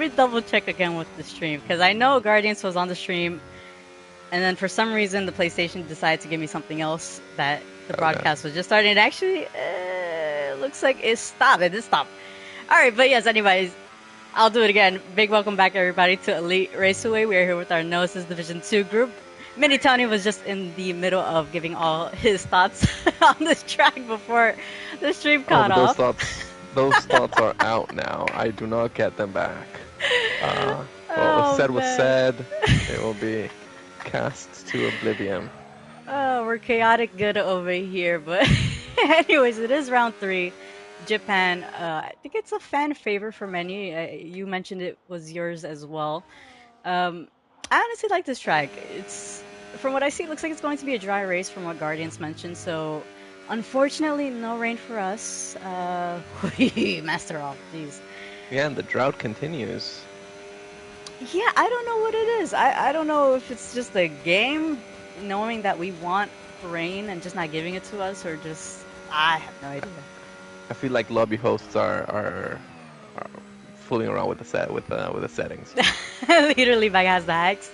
me double check again with the stream because I know Guardians was on the stream, and then for some reason the PlayStation decided to give me something else that the Okay. broadcast was just starting. It actually looks like it stopped. It did stop. All right, but yes. Anyways, I'll do it again. Big welcome back, everybody, to Elite Raceway. We are here with our Gnosis Division 2 group. Mini Tony was just in the middle of giving all his thoughts on this track before the stream Oh, caught but off. those thoughts are out now. I do not get them back. What was Oh, said was man. said. It will be cast to oblivion. Oh, we're chaotic good over here, but anyways, it is round three. Japan, I think it's a fan favorite for many. You mentioned it was yours as well. Um, I honestly like this track. It's from what I see, it looks like it's going to be a dry race from what Guardians mentioned. So, unfortunately, no rain for us. Master off, jeez. Yeah, and the drought continues. Yeah, I don't know what it is. I don't know if it's just a game knowing that we want rain and just not giving it to us, or just I have no idea. I feel like lobby hosts are fooling around with the settings. Literally, Bag has the hacks.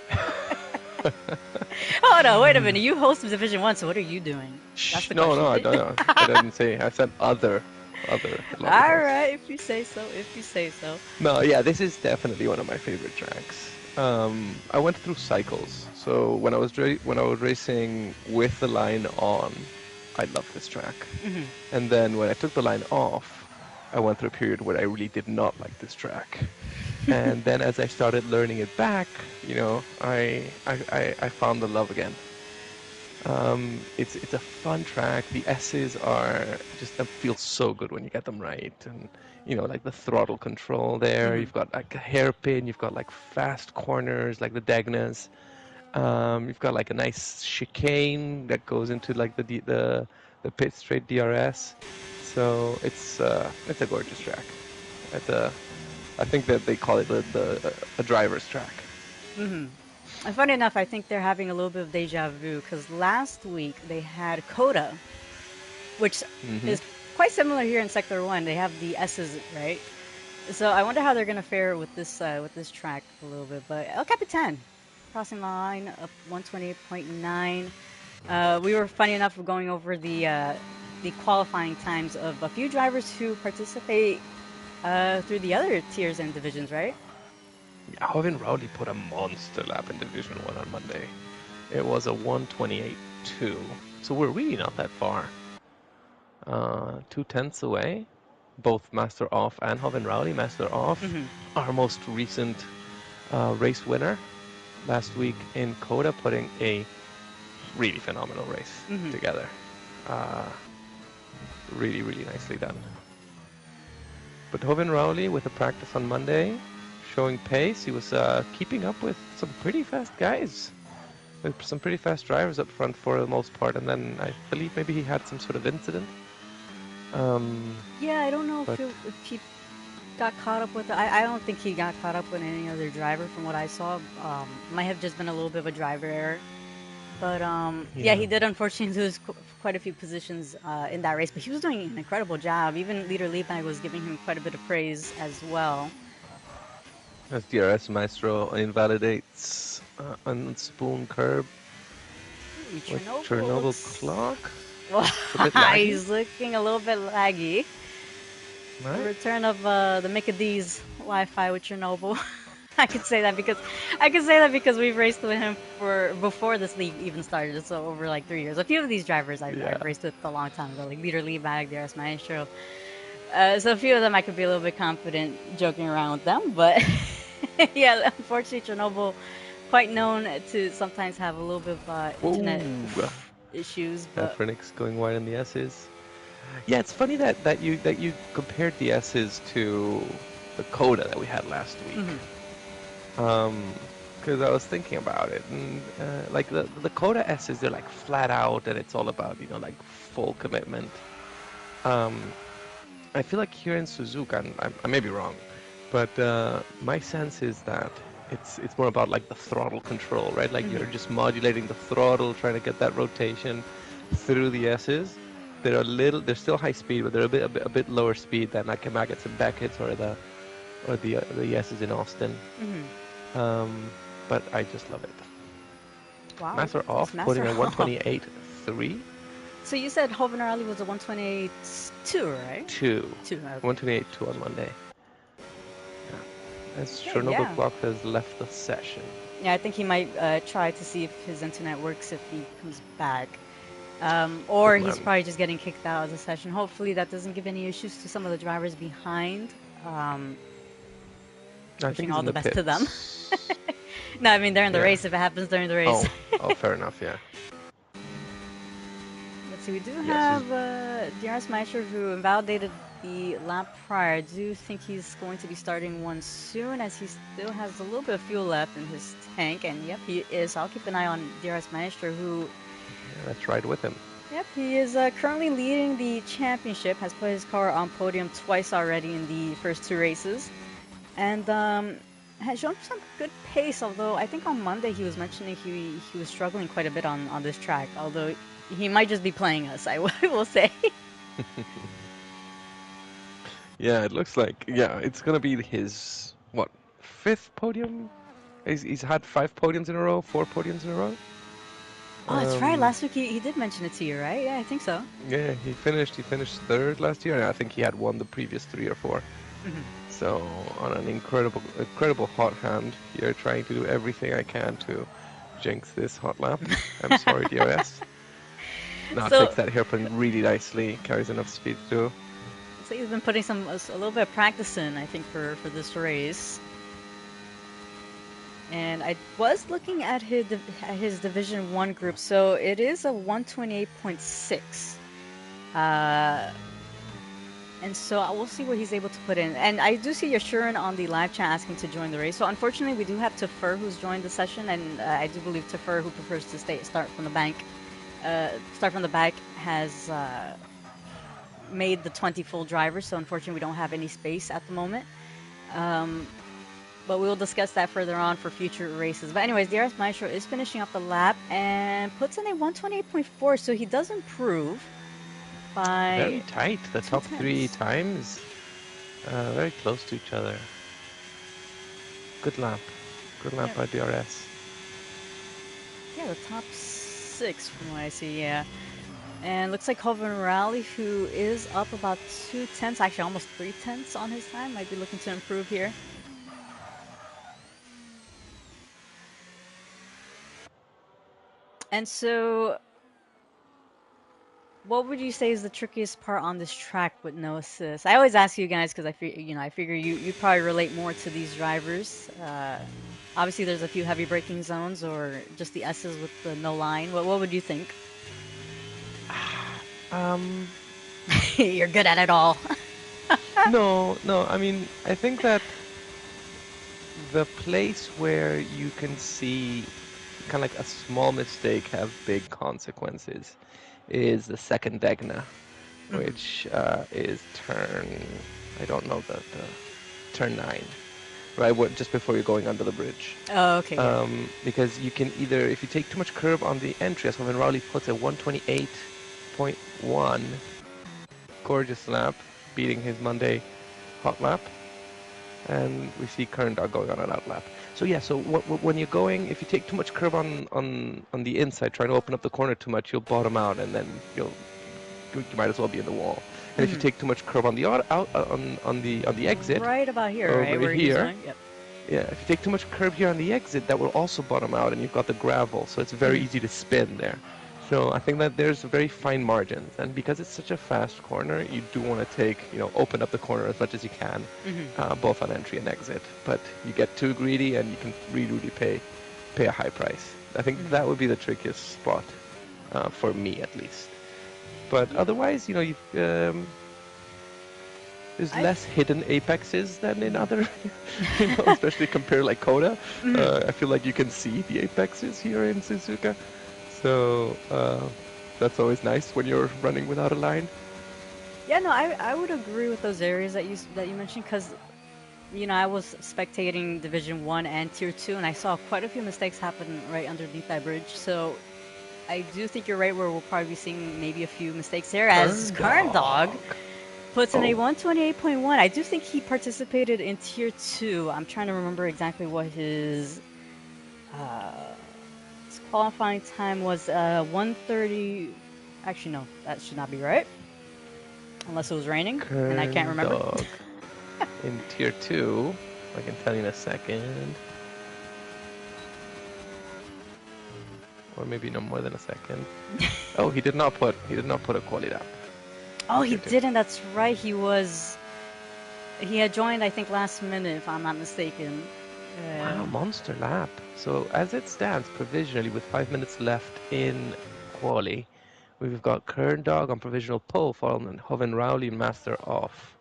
Oh no, wait a minute. You host Division One, so what are you doing? That's Shh, the no, question. no, I don't know. I didn't say. I said other lobby All hosts. right, if you say so. If you say so. No, yeah, this is definitely one of my favorite tracks. I went through cycles. So when I was racing with the line on, I loved this track. Hmm. And then when I took the line off, I went through a period where I really did not like this track. And then as I started learning it back, I found the love again. It's a fun track. The S's are just that feel so good when you get them right, and like the throttle control there. Hmm. You've got like a hairpin. You've got like fast corners like the Degnas. You've got like a nice chicane that goes into like the pit straight DRS. So it's a gorgeous track. It's a I think that they call it a driver's track. Hmm. And funny enough, I think they're having a little bit of deja vu because last week they had Coda, which Hmm. is quite similar here in Sector One. They have the S's, right? So I wonder how they're gonna fare with this track a little bit. But El Capitan crossing the line up 128.9. We were funny enough of going over the qualifying times of a few drivers who participate through the other tiers and divisions, right? Yeah, Hovin Rowley put a monster lap in Division 1 on Monday. It was a 128.2. So we're really not that far. 2/10 away. Both Master Off and Hovin Rowley. Master Off, Hmm. our most recent race winner last week in Coda, putting a really phenomenal race Hmm. together. Uh, really, really nicely done. But Hovin Rowley, with the practice on Monday, showing pace. He was keeping up with some pretty fast guys, with some pretty fast drivers up front for the most part. And then I believe maybe he had some sort of incident. Yeah, I don't know But if he got caught up with. I don't think he got caught up with any other driver from what I saw. Might have just been a little bit of a driver error. But yeah, yeah, he did unfortunately lose quite a few positions in that race. But he was doing an incredible job. Even leader Liebag was giving him quite a bit of praise as well. as DRS Maestro invalidates on spoon curb Ooh, with Chernobyl Chernobyl looks. clock. Well, It's a bit laggy, he's looking a little bit laggy. The right? return of the Mickey D's Wi-Fi with Chernobyl. I could say that because I could say that because we've raced with him for before this league even started, so over like 3 years. A few of these drivers Yeah. I've raced with a long time ago, like Leader Liebag, DRS Maestro. So a few of them I could be a little bit confident joking around with them, but yeah, unfortunately Chernobyl quite known to sometimes have a little bit of internet Whoa, issues, but Phoenix going wide on the S's. Yeah, it's funny that you compared the S's to the Coda that we had last week. mhm. Because I was thinking about it, and like the Coda S's, they're like flat out, and it's all about like full commitment. Um, I feel like here in Suzuka, and I may be wrong, but my sense is that it's more about like the throttle control, right? Like you're Mhm. just modulating the throttle, trying to get that rotation through the S's. They're still high speed, but they're a bit lower speed than like a Maggots and Beckett's or or the yes is in Austin. But I just love it. Wow, look Master at this. off, Master putting a off. 128.3. So you said Hoven Rally was a 128.2, right? 2. 2, okay. 128.2 on Monday. Yeah. As Okay, Chernobyl yeah. Clock has left the session. Yeah, I think he might try to see if his internet works if he comes back. Or Good he's man. probably just getting kicked out of the session. Hopefully that doesn't give any issues to some of the drivers behind. I think Wishing he's all in the the best to them. pits. No, I mean, they're in the Yeah. race if it happens during the race. Oh, oh, fair enough. Yeah. Let's see, we do Yes, he's. have DRS Maestro who invalidated the lap prior. I do think he's going to be starting one soon as he still has a little bit of fuel left in his tank. And yep, he is. I'll keep an eye on DRS Maestro who... Yeah, let's ride with him. Yep, he is currently leading the championship, has put his car on podium twice already in the first 2 races. And has shown some good pace, although I think on Monday he was mentioning he was struggling quite a bit on this track, although he might just be playing us, I will say. Yeah, it looks like, yeah, it's gonna be his, what, 5th podium? He's had 5 podiums in a row, 4 podiums in a row. Oh, that's right. Last week he did mention it to you, right? Yeah, I think so. Yeah, he finished 3rd last year, and I think he had won the previous 3 or 4. So on an incredible hot hand here, trying to do everything I can to jinx this hot lap. I'm sorry, DRS. Now So- takes that hairpin really nicely, carries enough speed too. So he's been putting a little bit of practice in, I think, for this race. And I was looking at his Division 1 group, so it is a 128.6. And so I will see what he's able to put in. And I do see Yashurin on the live chat asking to join the race. So unfortunately, we do have Tafur who's joined the session, and I do believe Tafur, who prefers to start from the back, has made the 20 full drivers. So unfortunately, we don't have any space at the moment. But we will discuss that further on for future races. But anyways, DRS Maestro is finishing up the lap and puts in a 128.4, so he does improve by... Very tight, the top 3 tenths. times. Very close to each other. Good lap. Good lap by DRS. Yeah, the top 6 from what I see, yeah. And looks like Hoven Rally, who is up about 2 tenths, actually almost 3 tenths on his time, might be looking to improve here. And so, what would you say is the trickiest part on this track with no assist? I always ask you guys because I figure you probably relate more to these drivers. Obviously, there's a few heavy braking zones or just the S's with the no line. What would you think? You're good at it all. No, I mean, I think that the place where you can see kind of like a small mistake have big consequences is the second Degna, which is turn, I don't know, the turn 9, right? Just before you're going under the bridge. Oh, okay. Because you can either, if you take too much curb on the entry, as Hoven Rowley puts a 128.1, gorgeous lap, beating his Monday hot lap. And we see Kern Dog going on an out lap. So yeah, so when you're going, if you take too much curb on the inside, trying to open up the corner too much, you'll bottom out, and then you might as well be in the wall. And if you take too much curb on the on the exit, right about here, over right where here, he's going. Yep. Yeah, if you take too much curb here on the exit, that will also bottom out, and you've got the gravel, so it's very easy to spin there. So I think that there's very fine margins, and because it's such a fast corner, you do want to open up the corner as much as you can, both on entry and exit. But you get too greedy, and you can really pay a high price. I think that would be the trickiest spot, for me at least. But otherwise, there's less hidden apexes than in other, especially compared like Coda. I feel like you can see the apexes here in Suzuka. So that's always nice when you're running without a line. Yeah, no, I would agree with those areas that you mentioned because, I was spectating Division 1 and Tier 2, and I saw quite a few mistakes happen right underneath that bridge. So I do think you're right where we'll probably be seeing maybe a few mistakes there as Kern Dog Puts in a Oh, 128.1. I do think he participated in tier 2. I'm trying to remember exactly what uh, his qualifying time was. 130. Actually, no, that should not be right. Unless it was raining, and I can't Kern remember. Dog in tier 2. I can tell you in a second. Or maybe no more than a second. Oh, he did not put a quality lap Oh, in he tier 2. didn't. That's right. He had joined, I think, last minute, if I'm not mistaken. Wow, monster lap. So as it stands provisionally with 5 minutes left in quali, we've got Kern Dog on provisional pole, following Hoven Rowley and Master off.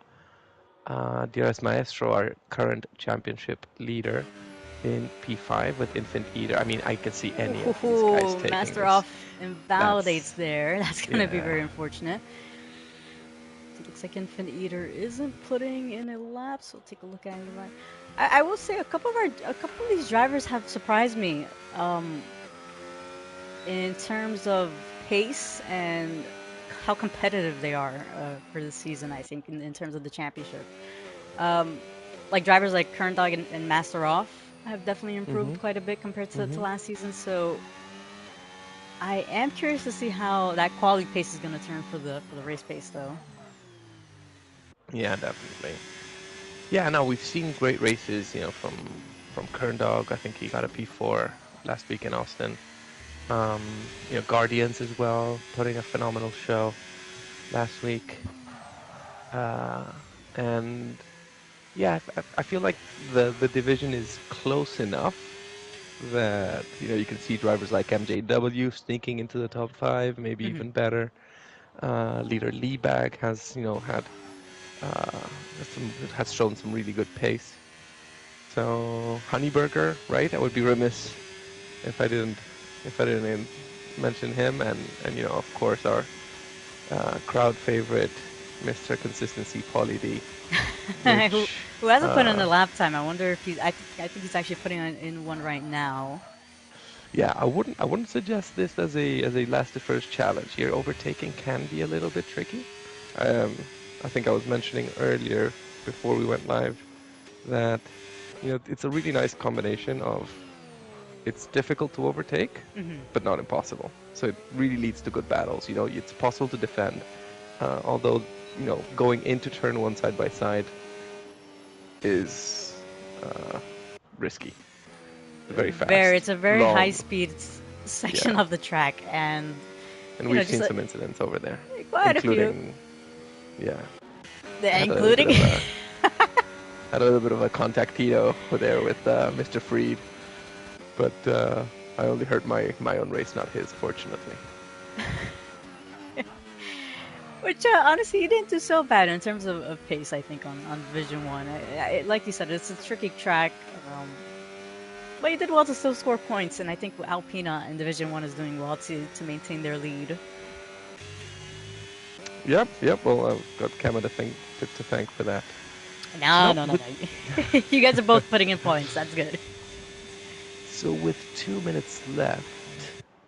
DRS Maestro, our current championship leader, in P5 with Infant Eater. I mean, I can see any of these guys Ooh, taking Master this. off invalidates That's, there. That's gonna be yeah. very unfortunate. It looks like Infant Eater isn't putting in a lap, so we'll take a look at it. I will say a couple of these drivers have surprised me in terms of pace and how competitive they are for the season. I think in terms of the championship, um, like drivers like Kern Dog and Master Off have definitely Mm-hmm. improved quite a bit compared to Mm-hmm. last season. So I am curious to see how that quality pace is going to turn for the race pace, though. Yeah, definitely. Yeah, no, we've seen great races, from Kern Dog. I think he got a P4 last week in Austin. Guardians as well, putting a phenomenal show last week. Uh, and yeah, I feel like the division is close enough that you can see drivers like MJW sneaking into the top five, maybe Hmm. even better. Leader Leebag has had uh, has shown some really good pace. So Honeyburger, right? I would be remiss if I didn't mention him, and of course our crowd favorite, Mr. Consistency Pauly D, who which who hasn't put in uh, a lap time? I wonder if he's. I think he's actually putting in one right now. yeah, I wouldn't suggest this as a last to first challenge here. Overtaking can be a little bit tricky. Um, I think I was mentioning earlier before we went live that it's a really nice combination of it's difficult to overtake, Hmm. but not impossible. So it really leads to good battles. It's possible to defend, although going into turn one side by side is risky. Very It's fast, a very high long, speed section yeah. of the track, and And we've just seen some incidents over there, quite a few, including, yeah, I had a little bit including. of a had a little bit of a contactito there with Mr. Freed, but I only hurt my own race, not his, fortunately. Which honestly, he didn't do so bad in terms of pace. I think on Division One, like you said, it's a tricky track, but he did well to still score points. And I think Alpina in Division One is doing well to maintain their lead. Yep, yep. Well, I've got Kama to thank for that. So No, now no, no, with no. You guys are both putting in points. That's good. so with 2 minutes left,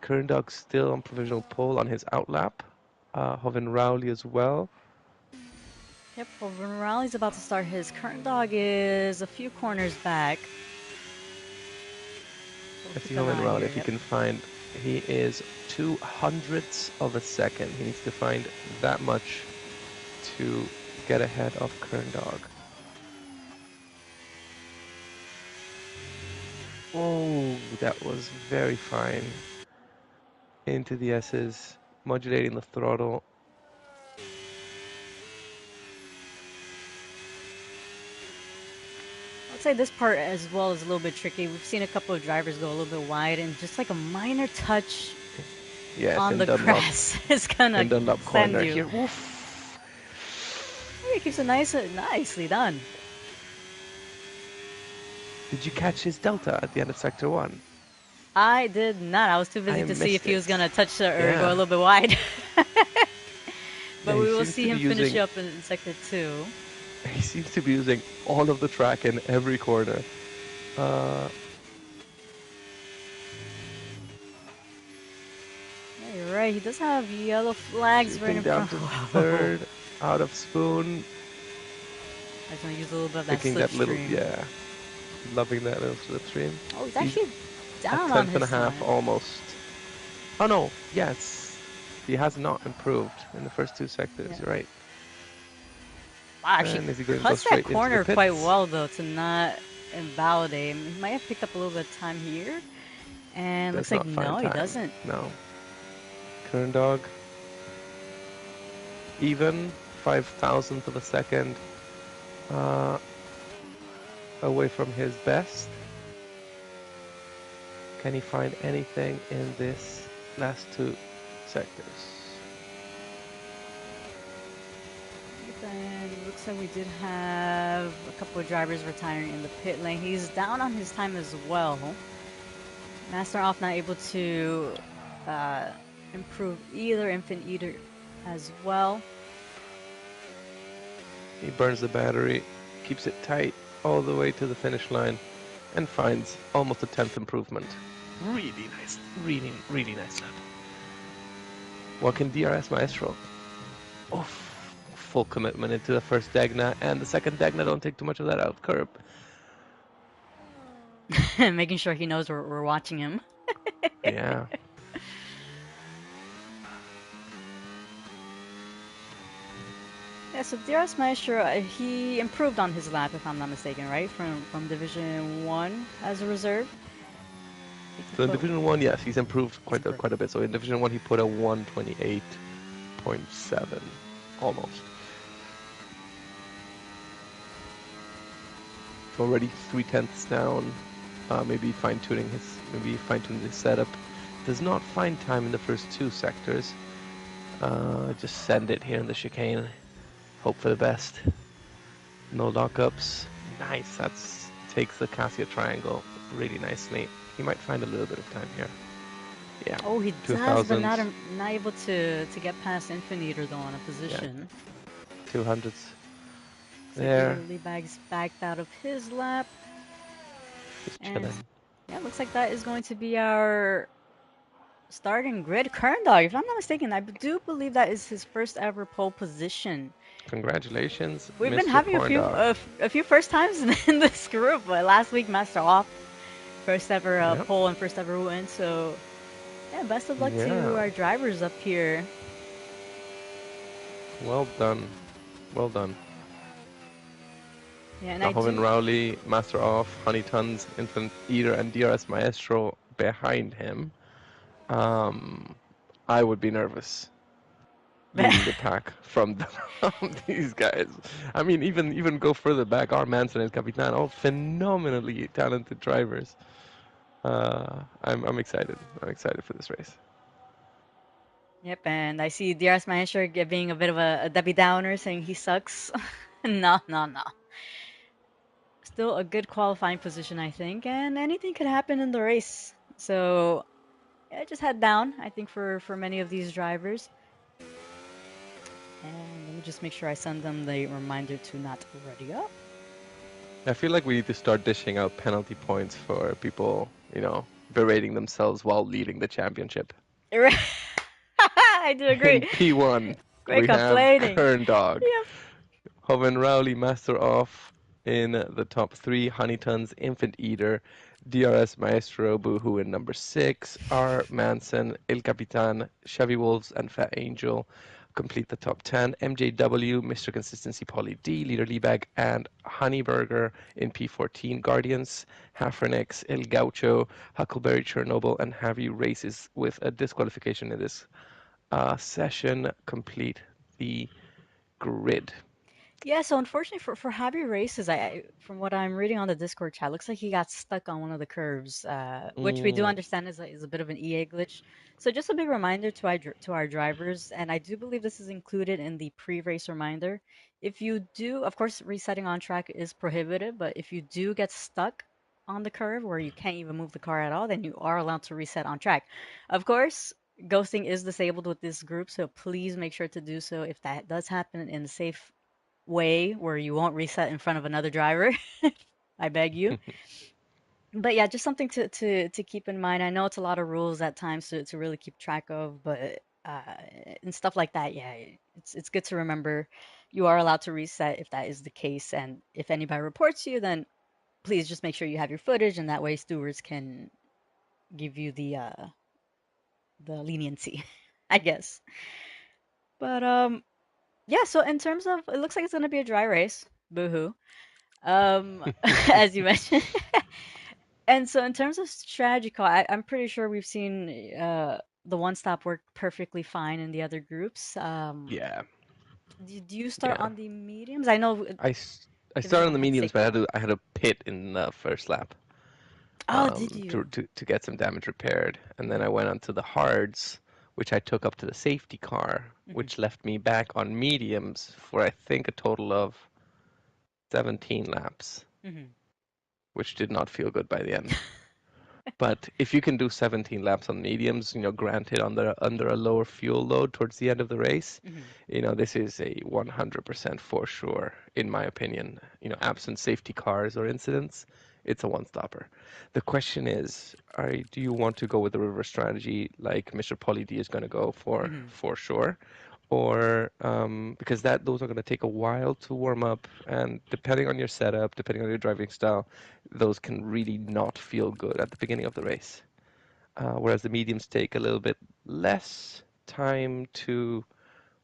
Kern Dog still on provisional pole on his outlap. Hovin Rowley as well. Yep. Well, Raleig's about to start his current dog is a few corners back. We'll Let's see keep an Hovin eye Rowley here. if he Yep. can find. He is 200ths of a second. He needs to find that much to get ahead of Kern Dog. Oh, that was very fine. Into the S's, modulating the throttle. I'd say this part as well is a little bit tricky. We've seen a couple of drivers go a little bit wide, and just like a minor touch Yes, on in the Dunlop, grass is gonna in Dunlop send corner you. here. Woof. He keeps it nicely done. Did you catch his delta at the end of sector one? I did not. I was too busy I to see if missed he was it. gonna touch or go a Yeah. little bit wide. Yeah, But he we will seems see to be him finish using up in sector two. he seems to be using all of the track in every corner. Uh, Yeah, you're right. He does have yellow flags right Creeping in down front. to Whoa. third. out of spoon, I just want to use a little bit of that taking that little, slipstream. yeah, loving that little slipstream. Oh, he's He's actually a down on tenth and a his half time. almost. Oh no, yes, he has not improved in the first two sectors. Yeah. You're right. Wow, actually And is he going to go cuts that straight into the corner quite pits? well though to not invalidate him. He might have picked up a little bit of time here. And looks Does like not no, find he time. doesn't. No. Kern Dog, even 5,000th of a second uh, away from his best. Can he find anything in this last two sectors? And looks like we did have a couple of drivers retiring in the pit lane. He's down on his time as well. Master off not able to uh, improve either. Infant Eater as well. He burns the battery, keeps it tight all the way to the finish line, and finds almost a 10th improvement. Really nice, really nice lap. What can DRS Maestro? Oof, full commitment into the first Dagna, and the second Dagna don't take too much of that out curb. Making sure he knows we're watching him. Yeah. Yeah, so DRS Maestro, he improved on his lap, if I'm not mistaken, right? From Division 1 as a reserve. So in Division 1, yes, he's improved He's quite improved. a bit. So in Division 1, he put a 128.7, almost. Already 3/10ths down. Maybe fine-tuning his setup. Does not find time in the first two sectors. Just send it here in the chicane. Hope for the best. No lockups. Nice. That's takes the Cassia triangle really nicely. He might find a little bit of time here. Yeah. Oh, he does, but 2000s. not able to get past Infinitor though on a Yeah. position. 200s. Looks like There. Leader Leabag's backed out of his lap. Just And chilling. yeah, looks like that is going to be our starting grid. Kern Dog, if I'm not mistaken, I do believe that is his first ever pole position. Congratulations, We've been Mr. having Corn Dog. a few first times in this group, but last week Master off, first ever Yep. pole and first ever win. So yeah, best of luck to Yeah. our drivers up here. Well done. Well done. Yeah, and I Nahoven do. Rowley, Master Off, Honey Tons, Infant Eater, and DRS Maestro behind him. I would be nervous leading the pack from these guys. I mean, even go further back. Our Manson and Capitan, all phenomenally talented drivers. I'm excited. I'm excited for this race. Yep, and I see DRS Maestro being a bit of a Debbie Downer, saying he sucks. No, no, no. Still a good qualifying position, I think, and anything could happen in the race. So yeah, just head down, I think, for many of these drivers. And let me just make sure I send them the reminder to not ready up. I feel like we need to start dishing out penalty points for people, berating themselves while leading the championship. I do agree. In P1, Great we have complaining. Kern Dog, Yep. Hoven Rowley, Master Off in the top three, Honeytons, Infant Eater, DRS Maestro, Boohoo in number six, R. Manson, El Capitan, Chevy Wolves, and Fat Angel complete the top 10. MJW, Mr. Consistency, Polly D, Leader Leabag, and Honeyburger in P14. Guardians, Hafrenix, El Gaucho, Huckleberry, Chernobyl, and Heavy Races with a disqualification in this session complete the grid. Yeah, so unfortunately for Happy Races, from what I'm reading on the Discord chat, looks like he got stuck on one of the curves, which we do Mm. understand is a bit of an EA glitch. So just a big reminder to our drivers, and I do believe this is included in the pre-race reminder. If you do, of course, resetting on track is prohibited, but if you do get stuck on the curve where you can't even move the car at all, then you are allowed to reset on track. Of course, ghosting is disabled with this group, so please make sure to do so if that does happen in a safe way where you won't reset in front of another driver. I beg you. But yeah, just something to keep in mind. I know it's a lot of rules at times to really keep track of, but and stuff like that. Yeah, it's good to remember. you are allowed to reset if that is the case. And if anybody reports you, then please just make sure you have your footage, and that way stewards can give you the leniency, I guess. But yeah. So in terms of, it looks like it's gonna be a dry race. Boohoo. As you mentioned. And so in terms of strategy call, I'm pretty sure we've seen the one stop work perfectly fine in the other groups. Yeah, Do you start yeah. on the mediums? I know I started Division on One the had the mediums, safety but car. I had a pit in the first lap Oh, did to, you? to get some damage repaired, and then I went on to the hards, which I took up to the safety car, Hmm. which left me back on mediums for I think a total of 17 laps, Hmm. which did not feel good by the end. But if you can do 17 laps on mediums, granted under a lower fuel load towards the end of the race, Hmm. this is a 100% for sure, in my opinion. Absent safety cars or incidents, it's a one-stopper. The question is, do you want to go with the reverse strategy like Mr. Pauly D is going to go Hmm. for sure, or because those are going to take a while to warm up, and depending on your setup, depending on your driving style, those can really not feel good at the beginning of the race. Whereas the mediums take a little bit less time to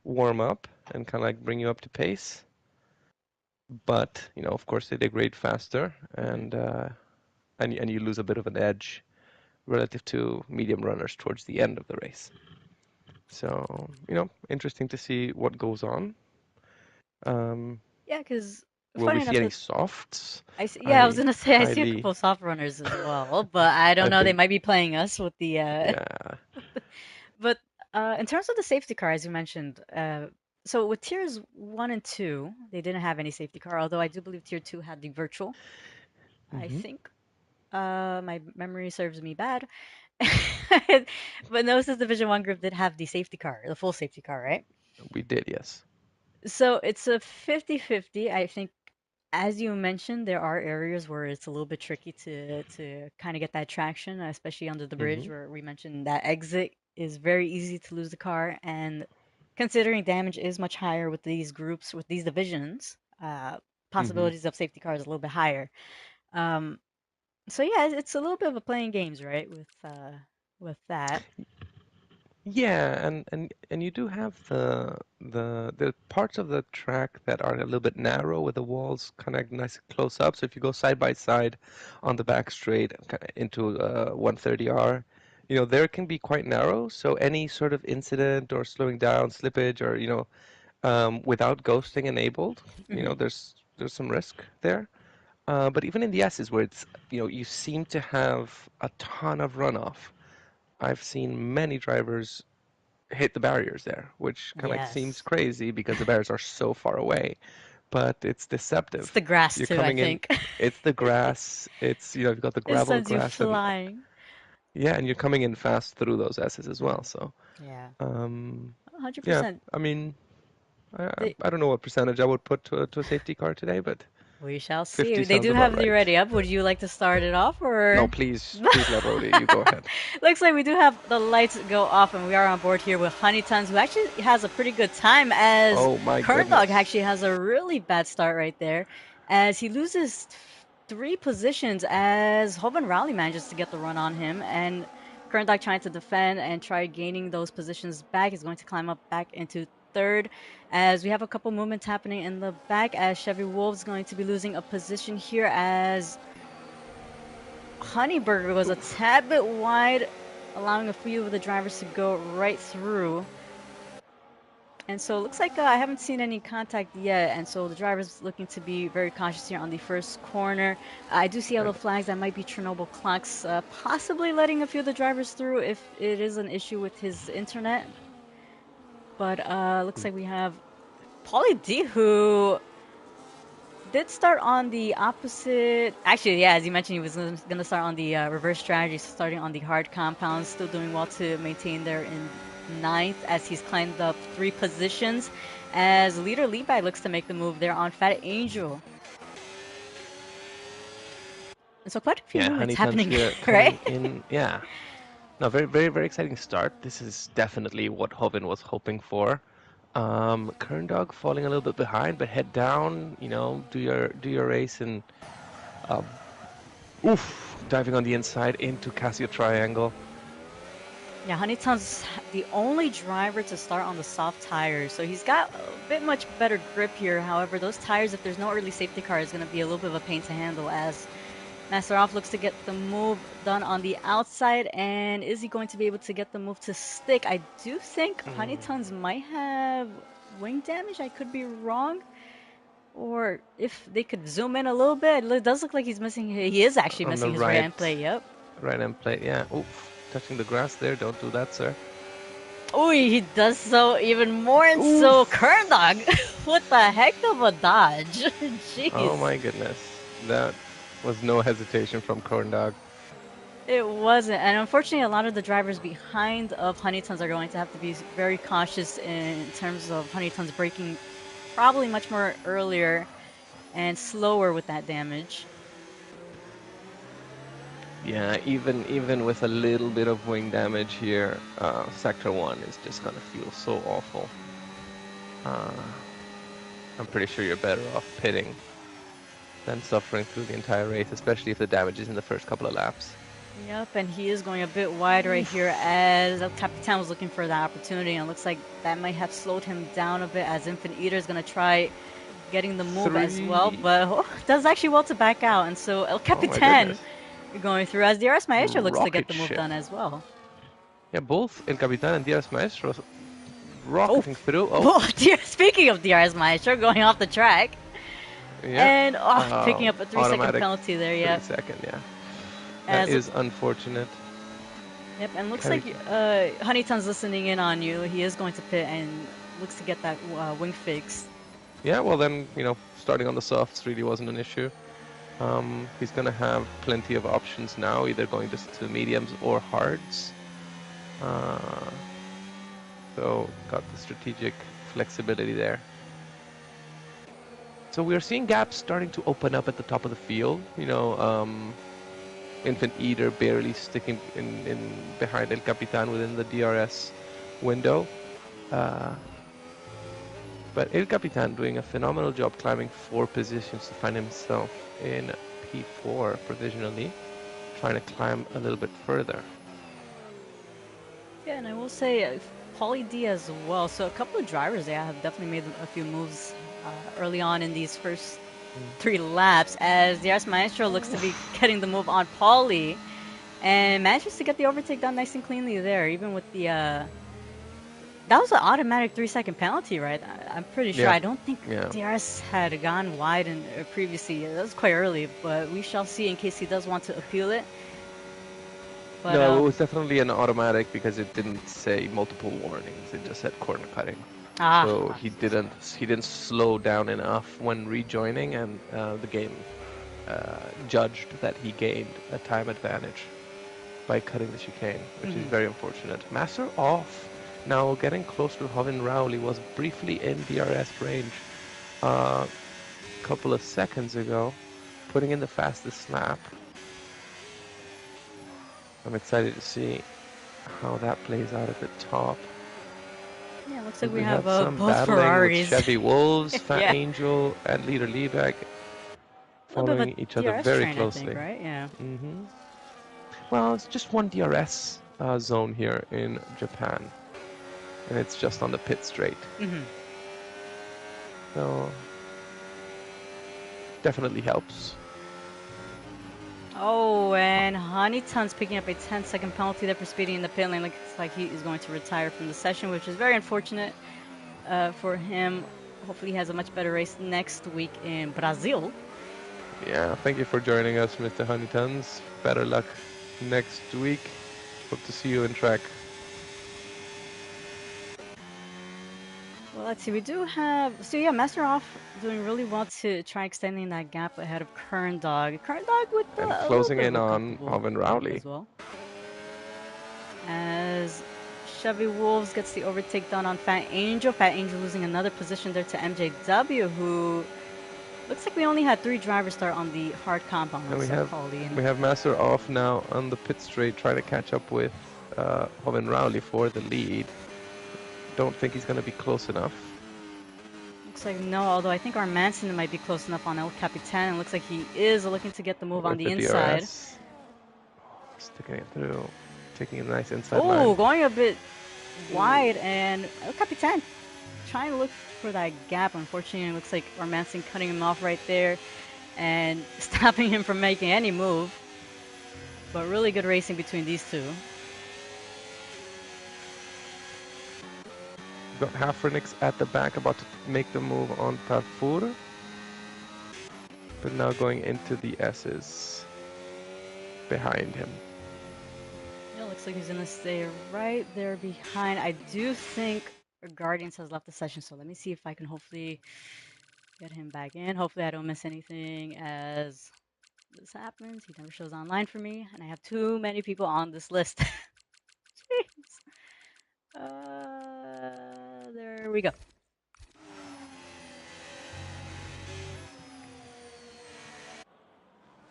warm up and kind of like bring you up to pace. But of course, they degrade faster, Hmm. and you lose a bit of an edge relative to medium runners towards the end of the race. So interesting to see what goes on. Um, Yeah, because will we funny see enough, any that softs? yeah, I was I gonna say I see a highly, couple of soft runners as well, but I don't I know. They think, might be playing us with the yeah. But in terms of the safety car, as you mentioned, so with tiers one and two, they didn't have any safety car, although I do believe tier two had the virtual. I Hmm. think my memory serves me bad. But Nosa's Division One group did have the safety car, the full safety car, right? We did, yes. So it's a 50-50. I think, as you mentioned, there are areas where it's a little bit tricky to kind of get that traction, especially under the bridge Hmm. where we mentioned that exit is very easy to lose the car, and considering damage is much higher with these groups, with these divisions, Hmm. possibilities of safety cars a little bit higher. Um, so yeah, it's a little bit of a playing games, right? With that. Yeah, and you do have the parts of the track that are a little bit narrow with the walls kind of nice close up. So if you go side by side on the back straight into 130R, there can be quite narrow. So any sort of incident or slowing down, slippage, or without ghosting enabled, Hmm. there's some risk there. But even in the S's where it's you seem to have a ton of runoff. I've seen many drivers hit the barriers there, which kind of like seems Yes, crazy because the barriers are so far away, but it's it's the deceptive. grass You're too, I coming in, think. it's the grass, it's you've got the It gravel, sends you grass, and flying. yeah, and you're coming in fast through those S's as well. Hmm. So Yeah, um, yeah, 100%. I mean, I, They, I don't know what percentage I would put to a safety car today, but we shall 50 see. They sounds do about have the right. ready up. Would you like to start it off, No, or? please let Rody, you go ahead. Looks like we do have the lights go off, and we are on board here with Honeytons, who actually has a pretty good time, as Oh my Kern Dog goodness. actually has a really bad start right there, as he loses three positions as Hoban Rowley manages to get the run on him, and Kern Dog trying to defend and try gaining those positions back is going to climb up back into third, as we have a couple movements happening in the back, as Chevy Wolves going to be losing a position here, as Honeyburger was a tad bit wide, allowing a few of the drivers to go right through. And so it looks like I haven't seen any contact yet, and so the driver's looking to be very cautious here on the first corner. I do see yellow And flags that might be Chernobyl clocks, possibly letting a few of the drivers through if it is an issue with his internet. But looks like we have Paulie D, who did start on the opposite. Actually, yeah, as you mentioned, he was going to start on the reverse strategy, starting on the hard compounds, still doing well to maintain there in ninth as he's climbed up three positions. As leader Levi looks to make the move there on Fat Angel. And so quite a few yeah, movements Honeyton's happening, here right? coming in. Yeah, no, very, very, very exciting start. This is definitely what Hovin was hoping for. Kern Dog falling a little bit behind, but head down. Do your race and um, diving on the inside into Casio Triangle. Yeah, Honeyton's the only driver to start on the soft tires, so he's got a bit much better grip here. However, those tires, if there's no early safety car, is going to be a little bit of a pain to handle as Masteroff looks to get the move done on the outside. And is he going to be able to get the move to stick? I do think Honeytons might have wing damage. I could be wrong. Or if they could zoom in a little bit, it does look like he's missing. He is actually On the missing his right end plate. Yep. right end plate. Yeah. Touching the grass there. Don't do that, sir. Oh, he does so even more, and so Kern Dog, what the heck of a dodge! Jeez. Oh my goodness, that was no hesitation from Kern Dog. It wasn't, and unfortunately, a lot of the drivers behind of Honeytons are going to have to be very cautious in terms of Honeytons braking, probably much more earlier and slower with that damage. Yeah, even with a little bit of wing damage here, Sector 1 is just gonna feel so awful. I'm pretty sure you're better off pitting than suffering through the entire race, especially if the damage is in the first couple of laps. Yep, and he is going a bit wide right here as El Capitan was looking for that opportunity, and it looks like that might have slowed him down a bit as Infinite Eater is going to try getting the move as well, but does actually well to back out, and so El Capitan going through as DRS Maestro looks to get the move done as well. Yeah, both El Capitan and DRS Maestro rocketing through. Speaking of DRS Maestro going off the track. Yeah. And picking up a 3-second penalty there, yeah. 3 second, yeah. That is unfortunate. Yep, and looks like Honeyton's listening in on you. He is going to pit and looks to get that wing fixed. Yeah, well then, starting on the softs really wasn't an issue. He's going to have plenty of options now, either going just to mediums or hards. So got the strategic flexibility there. So we're seeing gaps starting to open up at the top of the field. Infinite Eater barely sticking in behind El Capitan within the DRS window. But El Capitan doing a phenomenal job climbing 4 positions to find himself in P4 provisionally, trying to climb a little bit further. Yeah, and I will say Pauly D as well. So a couple of drivers there have definitely made a few moves early on in these first 3 laps as DRS Maestro looks to be getting the move on Pauly and manages to get the overtake done nice and cleanly there, even with the that was an automatic 3-second penalty, right? I'm pretty sure. Yeah. I don't think DRS had gone wide in previously. That was quite early, but we shall see in case he does want to appeal it. But, no, it was definitely an automatic because it didn't say multiple warnings. It just said corner cutting. So he didn't slow down enough when rejoining, and the game judged that he gained a time advantage by cutting the chicane, which is very unfortunate. Master off. Now getting close to Hovin Rowley, was briefly in DRS range a couple of seconds ago, putting in the fastest lap. I'm excited to see how that plays out at the top. Yeah, looks like we have some both Ferraris. With Chevy Wolves, Fat Angel, and Leader Liebeck following each other very closely. I think, right? Yeah. Well, it's just one DRS zone here in Japan. And it's just on the pit straight. So, definitely helps. Oh, and Honeyton's picking up a 10-second penalty there for speeding in the pit lane. Looks like he is going to retire from the session, which is very unfortunate for him. Hopefully he has a much better race next week in Brazil. Yeah, thank you for joining us, Mr. Honeytons. Better luck next week. Hope to see you in track. Well, let's see. We do have... So, yeah, Master Off doing really well to try extending that gap ahead of Kern Dog. Kern Dog with and closing in on Hovin Rowley as well. As Chevy Wolves gets the overtake done on Fat Angel. Fat Angel losing another position there to MJW, who... Looks like we only had 3 drivers start on the hard compound. And we have Master Off now on the pit straight trying to catch up with Hovin Rowley for the lead. don't think he's going to be close enough. Looks like no, although I think our Manson might be close enough on El Capitan. It looks like he is looking to get the move on With the the inside. DRS. Sticking it through. Taking a nice inside Oh, line. going a bit wide, and El Capitan trying to look for that gap. Unfortunately, it looks like our Manson cutting him off right there and stopping him from making any move. But really good racing between these two. Got Hafrenix at the back, about to make the move on Tafur. But now going into the S's behind him. Yeah, looks like he's gonna stay right there behind. I do think Guardians has left the session, so let me see if I can hopefully get him back in. Hopefully I don't miss anything as this happens. He never shows online for me, and I have too many people on this list. Jeez. There we go.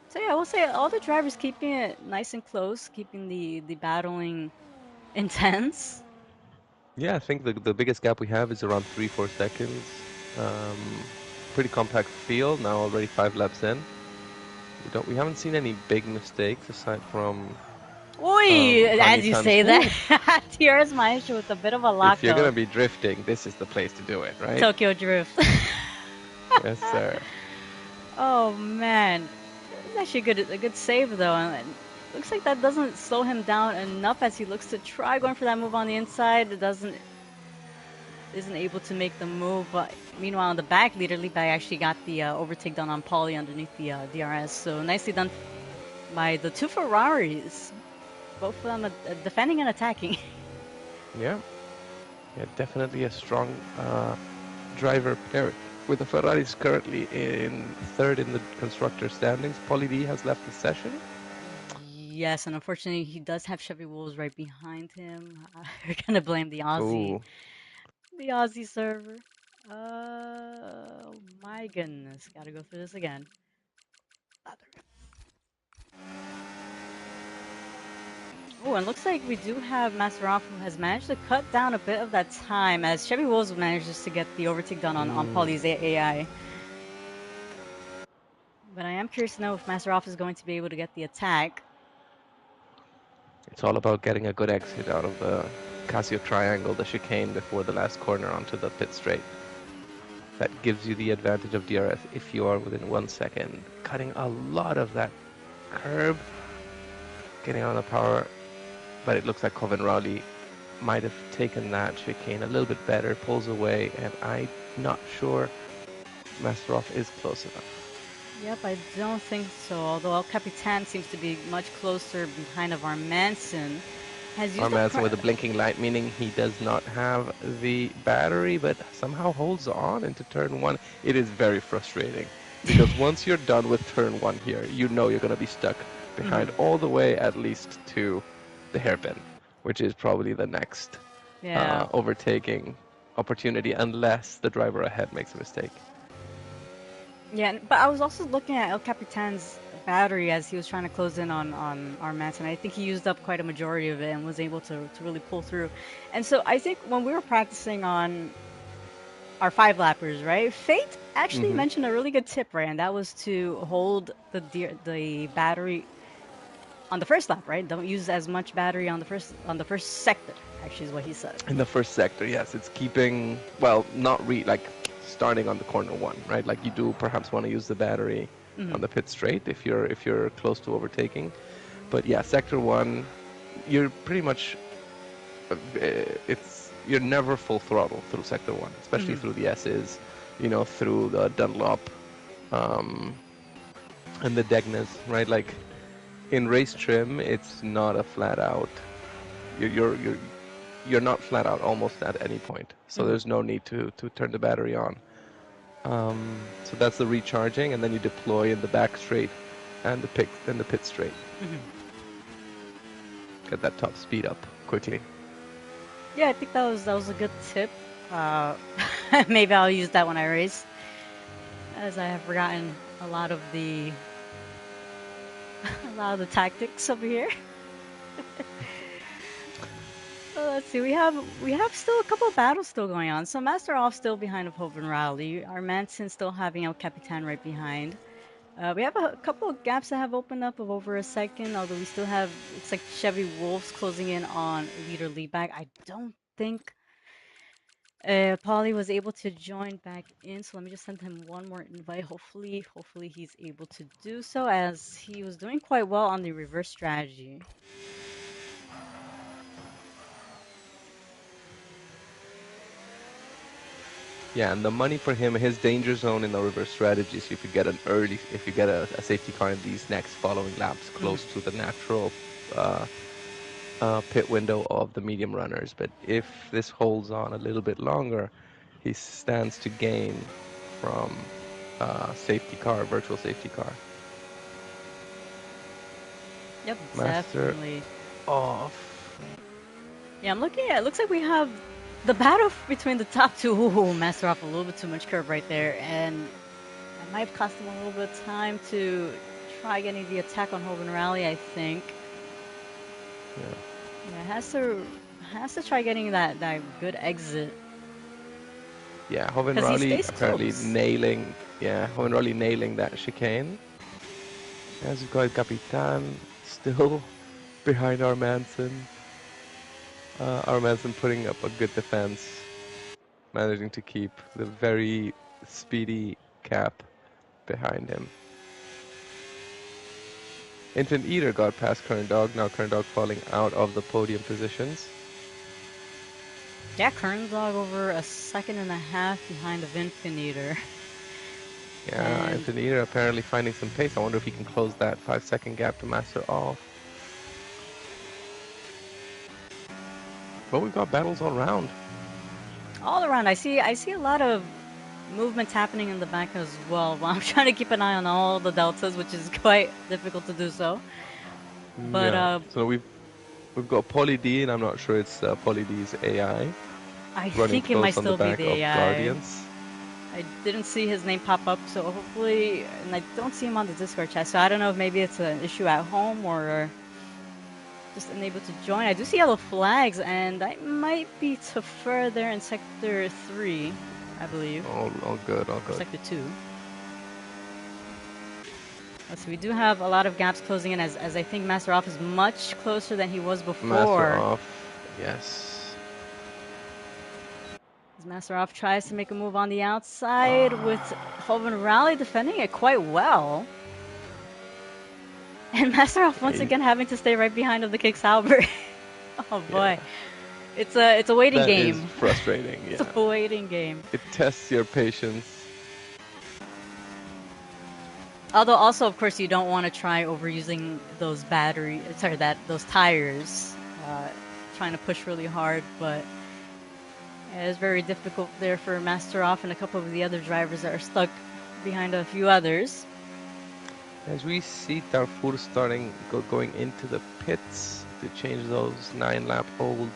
So yeah, I will say all the drivers keeping it nice and close, keeping the battling intense. Yeah, I think the biggest gap we have is around 3-4 seconds. Pretty compact field, now already 5 laps in. We haven't seen any big mistakes aside from Oi, as you Kani-san's. say that, TRS Maestro with a bit of a If you're gonna lockdown. be drifting, this is the place to do it, right? Tokyo Drift. Yes, sir. Oh man, it's actually a good save though, and looks like that doesn't slow him down enough as he looks to try going for that move on the inside. It isn't able to make the move. But meanwhile, in the back, leader Lipai actually got the overtake done on Polly underneath the DRS. So nicely done by the two Ferraris, both of them defending and attacking. Yeah, definitely a strong driver pair. With the Ferraris currently in third in the constructor standings, Polly D has left the session. Yes, and unfortunately, he does have Chevy Wolves right behind him. We're gonna blame Ooh. the Aussie server. Oh my goodness, gotta go through this again. Oh, and looks like we do have Masaroff who has managed to cut down a bit of that time as Chevy Wolves manages to get the overtake done on Polly's AI. But I am curious to know if Masaroff is going to be able to get the attack. It's all about getting a good exit out of the Casio triangle, the chicane before the last corner onto the pit straight. That gives you the advantage of DRS if you are within 1 second. Cutting a lot of that curb, getting on the power, but it looks like Coven Rowley might have taken that chicane a little bit better, pulls away, and I'm not sure Masterov is close enough. Yep, I don't think so. Although El Capitan seems to be much closer behind of our Manson. Our Manson with a blinking light, meaning he does not have the battery, but somehow holds on into turn 1. It is very frustrating because once you're done with turn 1 here, you know you're going to be stuck behind all the way at least to the hairpin, which is probably the next overtaking opportunity unless the driver ahead makes a mistake. Yeah, but I was also looking at El Capitan's battery as he was trying to close in on our Manson. I think he used up quite a majority of it and was able to really pull through. And so I think when we were practicing on our 5-lappers, right, Fate actually mentioned a really good tip, right? And that was to hold the battery on the first lap, right? Don't use as much battery on the first sector, actually is what he said. In the first sector, yes. It's keeping, well, not starting on the corner 1, right? Like you do perhaps want to use the battery on the pit straight if you're close to overtaking. But yeah, sector 1, you're pretty much you're never full throttle through sector 1, especially through the S's, through the Dunlop and the Degnas, right? Like in race trim, it's not a flat out. You're not flat out almost at any point, so there's no need to turn the battery on. So that's the recharging, and then you deploy in the back straight and the pit straight. Get that top speed up quickly. Yeah, I think that was a good tip. Maybe I'll use that when I race, as I have forgotten a lot of the tactics over here. let's see. We have still a couple of battles still going on. So Master Off still behind of Hope and Rowley. Our Manson still having El Capitan right behind. We have a couple of gaps that have opened up of over a second, although we still have, looks like Chevy Wolves closing in on leader Leadback. I don't think Polly was able to join back in, so let me just send him one more invite. Hopefully he's able to do so, as he was doing quite well on the reverse strategy. Yeah, and the money for him, his danger zone in the reverse strategy. So if you get a safety car in these next following laps, close to the natural pit window of the medium runners. But if this holds on a little bit longer, he stands to gain from safety car, virtual safety car. Yep, Master definitely. Off. Yeah, I'm looking at it. Looks like we have the battle between the top two. Ooh, Master Off a little bit too much curve right there, and I might have cost him a little bit of time to try getting the attack on Hoven Rally, I think. Yeah, has to try getting that good exit. Yeah, Hoven 'Cause he Raleigh stays apparently close. nailing. Yeah, Hoven Raleigh nailing that chicane. As we've got Capitan still behind our Manson. Our Manson putting up a good defense, managing to keep the very speedy Cap behind him. Infant Eater got past Current Dog. Now Current Dog falling out of the podium positions. Yeah, Kern Dog over a second and a half behind of Infant Eater. Yeah, And Infant Eater apparently finding some pace. I wonder if he can close that 5-second gap to Master Off. But we've got battles all around. all around, I see a lot of movements happening in the back as well. I'm trying to keep an eye on all the deltas, which is quite difficult to do so. But Yeah. So we've got Poly D, and I'm not sure it's Poly D's AI. I Running think it might close on the still be back the of AI. Guardians. I didn't see his name pop up, so hopefully, and I don't see him on the Discord chat, so I don't know if maybe it's an issue at home or just unable to join. I do see yellow flags, and I might be to further in Sector 3, I believe. All good, all Or good. Sector 2. Let's see, we do have a lot of gaps closing in, as I think Master Off is much closer than he was before. Master Off, yes. As Master Off tries to make a move on the outside, with Hoven Rally defending it quite well. And Master Off once again having to stay right behind of the Kick Sauber. Oh boy. Yeah. It's a waiting game. That is frustrating, yeah. It's a waiting game. It tests your patience. Although also, of course, you don't want to try overusing those those tires, trying to push really hard, but it's very difficult there for Master Off and a couple of the other drivers that are stuck behind a few others. As we see Darfur going into the pits to change those 9-lap hold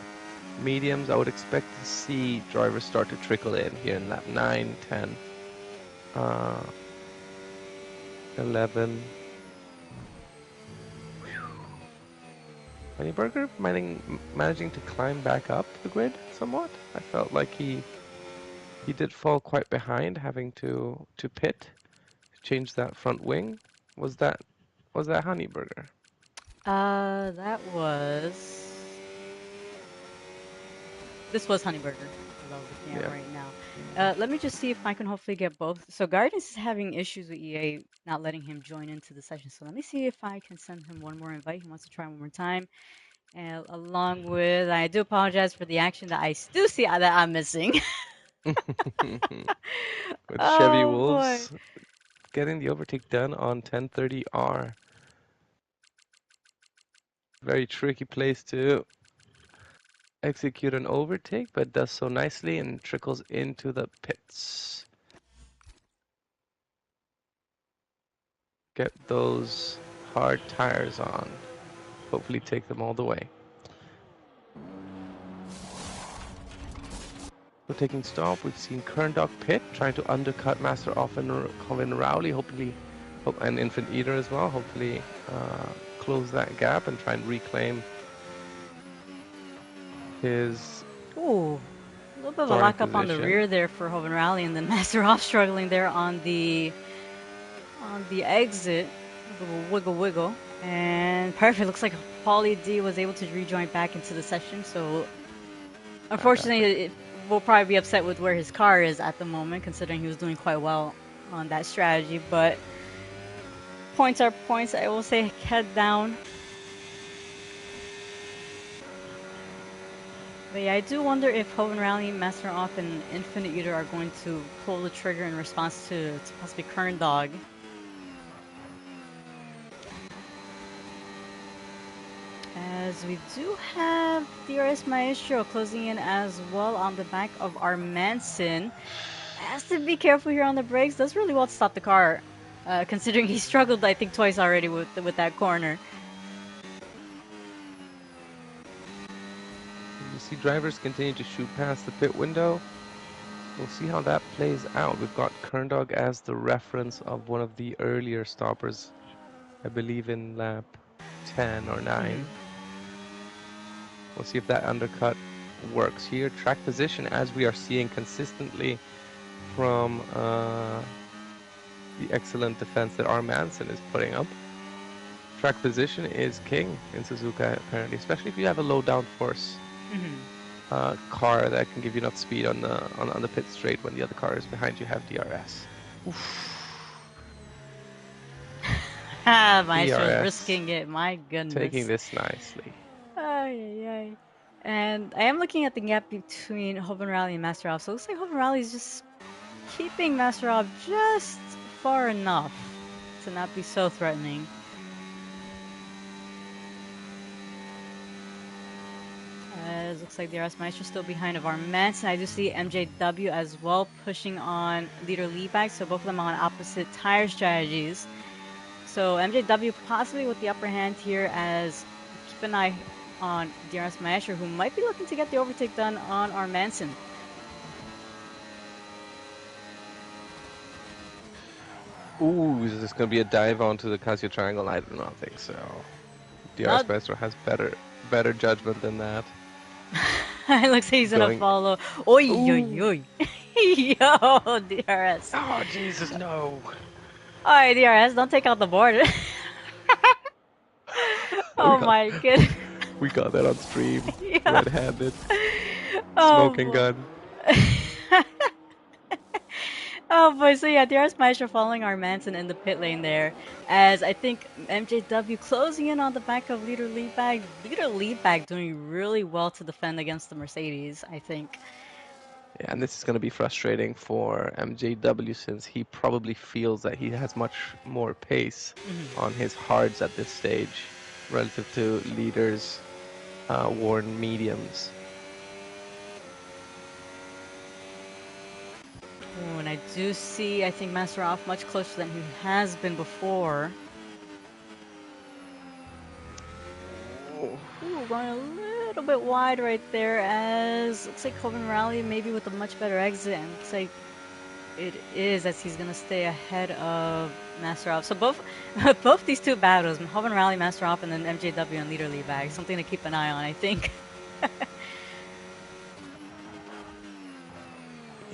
mediums, I would expect to see drivers start to trickle in here in lap 9, 10, 11. Honeyburger managing to climb back up the grid somewhat. I felt like he did fall quite behind, having to pit, change that front wing. Was that Honeyburger? This was Honeyburger that I was looking at right now. Let me just see if I can hopefully get both. So Guardians is having issues with EA not letting him join into the session. So let me see if I can send him one more invite. He wants to try one more time. And along with, I do apologize for the action that I do see that I'm missing. With Chevy Wolves getting the overtake done on 1030R. Very tricky place to execute an overtake, but does so nicely and trickles into the pits. Get those hard tires on. Hopefully take them all the way. So taking stop, we've seen Kerndog pit, trying to undercut Master Off and Colin Rowley, and Infant Eater as well, hopefully close that gap and try and reclaim his Ooh, a little bit of a starting lockup on the position. rear there for Hoven Rally, and then Masterov struggling there on the exit. A little wiggle wiggle. And perfect. Looks like Paulie D was able to rejoin back into the session. So unfortunately, it will probably be upset with where his car is at the moment, considering he was doing quite well on that strategy. But points are points. I will say head down. But yeah, I do wonder if Hoven Rally, Master Off, and Infinite Eater are going to pull the trigger in response to possibly Kern Dog. As we do have DRS Maestro closing in as well on the back of our Manson. Has to be careful here on the brakes. Does really well to stop the car, considering he struggled, I think, twice already with that corner. You see drivers continue to shoot past the pit window. We'll see how that plays out. We've got Kerndog as the reference of one of the earlier stoppers, I believe in lap 10 or 9. We'll see if that undercut works here. Track position, as we are seeing consistently from the excellent defense that R. Manson is putting up. Track position is king in Suzuka, apparently, especially if you have a low downforce car that can give you enough speed on the pit straight when the other cars behind you have DRS. Maestro's risking it, my goodness. Taking this nicely. Ay, ay. And I am looking at the gap between Hoven Rally and Masterov, so it looks like Hoven Rally is just keeping Masterov just far enough to not be so threatening. As looks like the RS Maestro still behind of our Manson. I do see MJW as well pushing on leader Leeback, so both of them on opposite tire strategies. So MJW possibly with the upper hand here, as keep an eye on DRS Maestro, who might be looking to get the overtake done on our Manson. Ooh, is this going to be a dive onto the Casio Triangle? I do not think so. DRS Maestro has better judgment than that. It looks like he's going to follow. Oi, oi, oi. Yo, DRS. Oh, Jesus, no. Alright, DRS, don't take out the board. Oh my goodness. We got that on stream. Yeah. Red-handed. Smoking gun. Oh boy, so yeah, DRS Maestro following our Manson in the pit lane there, as I think MJW closing in on the back of Leader Leadbag. Leader Leadbag doing really well to defend against the Mercedes, I think. Yeah, and this is going to be frustrating for MJW since he probably feels that he has much more pace on his hards at this stage relative to Leader's worn mediums. Ooh, and I do see, I think, Master Off much closer than he has been before. Ooh, going a little bit wide right there, as looks like Hoven Rally maybe with a much better exit, and looks like it is, as he's gonna stay ahead of Master Off. So both these two battles, Hoven Rally, Master Off, and then MJW and Leader Leadbag, something to keep an eye on, I think.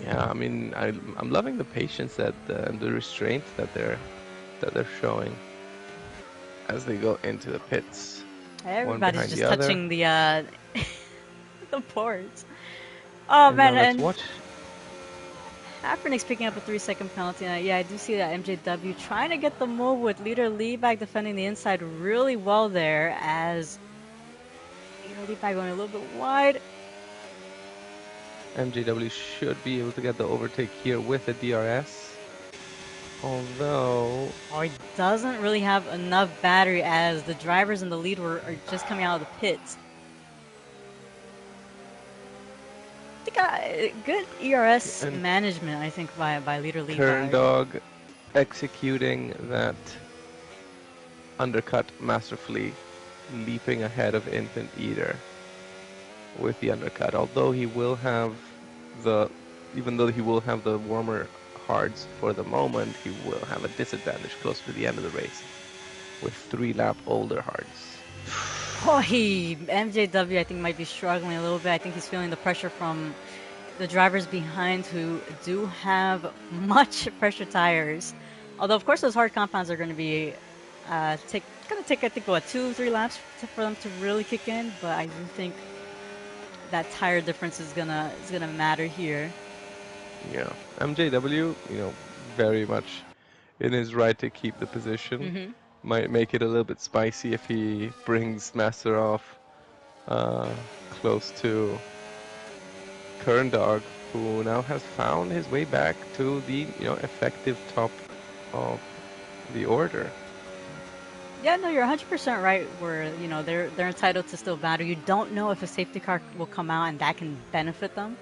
Yeah, I mean, I'm loving the patience and the restraint that they're showing as they go into the pits. Everybody's just touching the the boards. Oh man, let's watch. Afternick's picking up a 3-second penalty. Yeah, I do see that MJW trying to get the move with Leader Leadbag defending the inside really well there, as Leader Leadbag going a little bit wide. MJW should be able to get the overtake here with a DRS. Although... Oh, he doesn't really have enough battery, as the drivers in the lead are just coming out of the pits. I think good ERS management, I think, by Leader Leadbag. Kerndog executing that undercut masterfully, leaping ahead of Infant Eater with the undercut. Although he will have even though he will have the warmer hards for the moment, he will have a disadvantage closer to the end of the race with 3 lap older hards. Boy, MJW I think might be struggling a little bit. I think he's feeling the pressure from the drivers behind who do have much pressure tires. Although of course those hard compounds are going to be gonna take I think what 2-3 laps for them to really kick in. But I do think that tire difference is gonna matter here. Yeah, MJW, very much in his right to keep the position. Mm-hmm. Might make it a little bit spicy if he brings Masterov close to Kern Dog, who now has found his way back to the effective top of the order. Yeah, no, you're 100% right. Where they're entitled to still battle. You don't know if a safety car will come out and that can benefit them.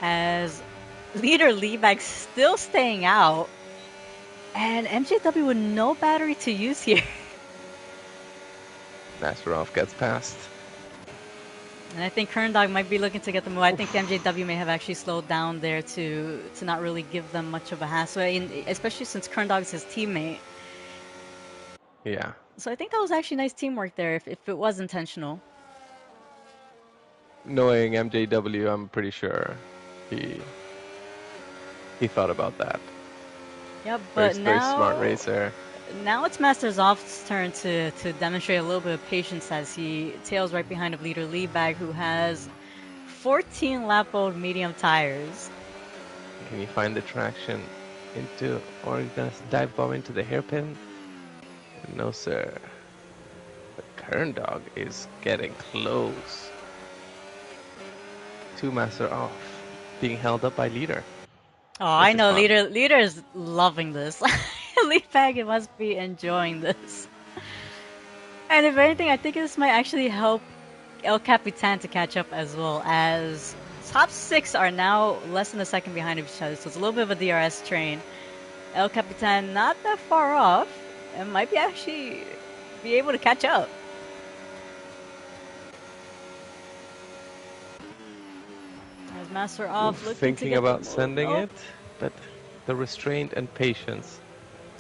As leader Liebag still staying out, and MJW with no battery to use here. Masterov gets past. And I think Kern Dog might be looking to get the move. I think MJW may have actually slowed down there to not really give them much of a hassle, especially since Kern Dog's his teammate. Yeah. So I think that was actually nice teamwork there, if it was intentional. Knowing MJW, I'm pretty sure he thought about that. Yeah, but very smart racer. Now it's Mastersov's turn to demonstrate a little bit of patience as he tails right behind of leader Liebag, who has 14 lap-old medium tires. Can you find the traction into, or are you gonna dive bomb into the hairpin? No, sir. The Kern Dog is getting close to Masterov, being held up by leader. Oh, I know, leader is loving this. Liebag must be enjoying this. And if anything, I think this might actually help El Capitan to catch up as well, as top 6 are now less than a second behind each other, so it's a little bit of a DRS train. El Capitan not that far off, and might actually be able to catch up. As Masterov looking thinking about sending it, but the restraint and patience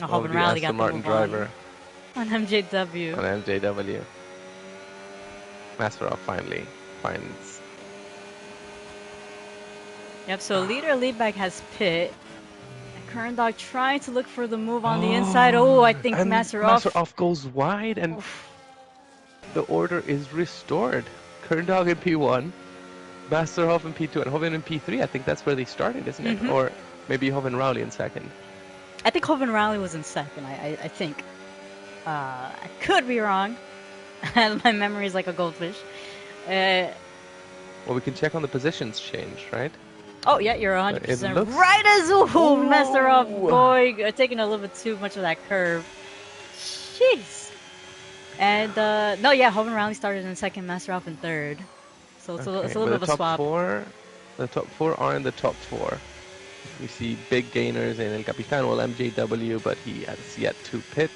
of the Aston Martin driver on MJW. On MJW. Masterov finally finds. Yep, so leader Liebag has pit. Kern Dog trying to look for the move on the inside. Oh, I think Masterov goes wide and the order is restored. Kern Dog in P1, Masterov in P2, and Hovin in P3. I think that's where they started, isn't it? Or maybe Hovin Rowley in second. I think Hovin Rowley was in second, I think. I could be wrong. My memory is like a goldfish. Well, we can check on the positions change, right? Oh, yeah, you're 100% right as Masterov, boy, taking a little bit too much of that curve. Jeez. And, no, yeah, Hovin Rowley started in second, Masterov in third. So it's a little bit of a swap. The top 4 are in the top 4. We see big gainers in El Capitan, well, MJW, but he has yet to pit.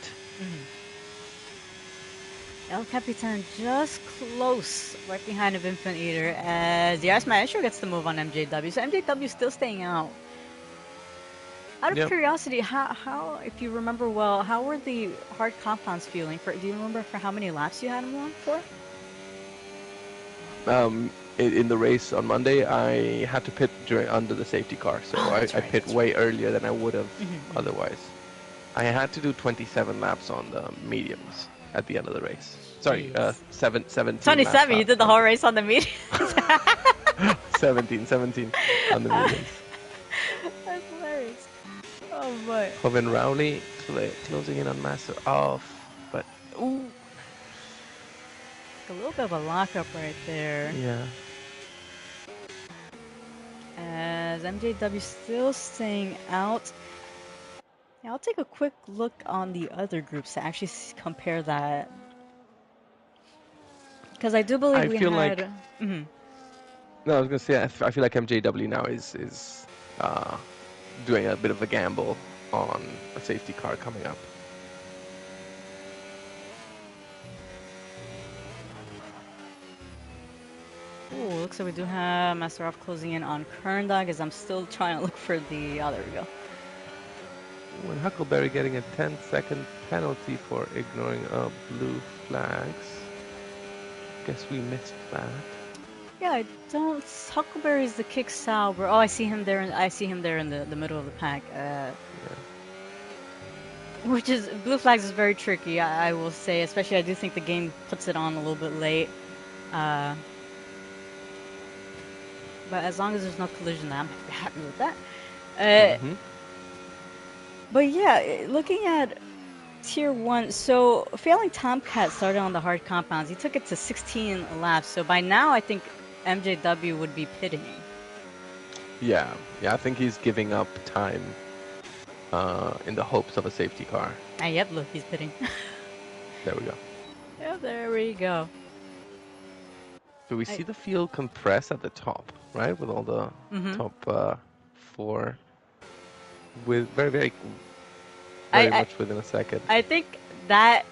El Capitan just close, right behind of Infinite Eater, as the Ice Maestro gets the move on MJW. So MJW still staying out. Out of curiosity, how, if you remember well, how were the hard compounds feeling? Do you remember for how many laps you had them on for? In the race on Monday, I had to pit under the safety car, so I pit way earlier than I would have otherwise. I had to do 27 laps on the mediums at the end of the race. Sorry, 17. 27, you did the whole race on the mediums? 17 on the mediums. That's hilarious. Oh boy. Hovin Rowley closing in on Masterov, but ooh. A little bit of a lockup right there. Yeah. As MJW still staying out. Yeah, I'll take a quick look on the other groups to actually compare that. Because I do believe we had... Like... No, I was going to say, I feel like MJW now is doing a bit of a gamble on a safety car coming up. Ooh, looks like we do have Masterov closing in on Kern Dog, as I'm still trying to look for the... Oh, there we go. When Huckleberry getting a 10-second penalty for ignoring blue flags. Guess we missed that. Yeah, I don't. Huckleberry's the kick Sauber. Oh, I see him there. I see him there in the middle of the pack. Yeah. Which is blue flags is very tricky. I will say, especially I do think the game puts it on a little bit late. But as long as there's no collision, I'm happy with that. But yeah, looking at Tier 1, so failing Tomcat started on the hard compounds. He took it to 16 laps, so by now I think MJW would be pitting. Yeah, I think he's giving up time in the hopes of a safety car. Yep, look, he's pitting. There we go. Yeah, there we go. So we see the field compress at the top, right? With all the top 4 with very much within a second. I think that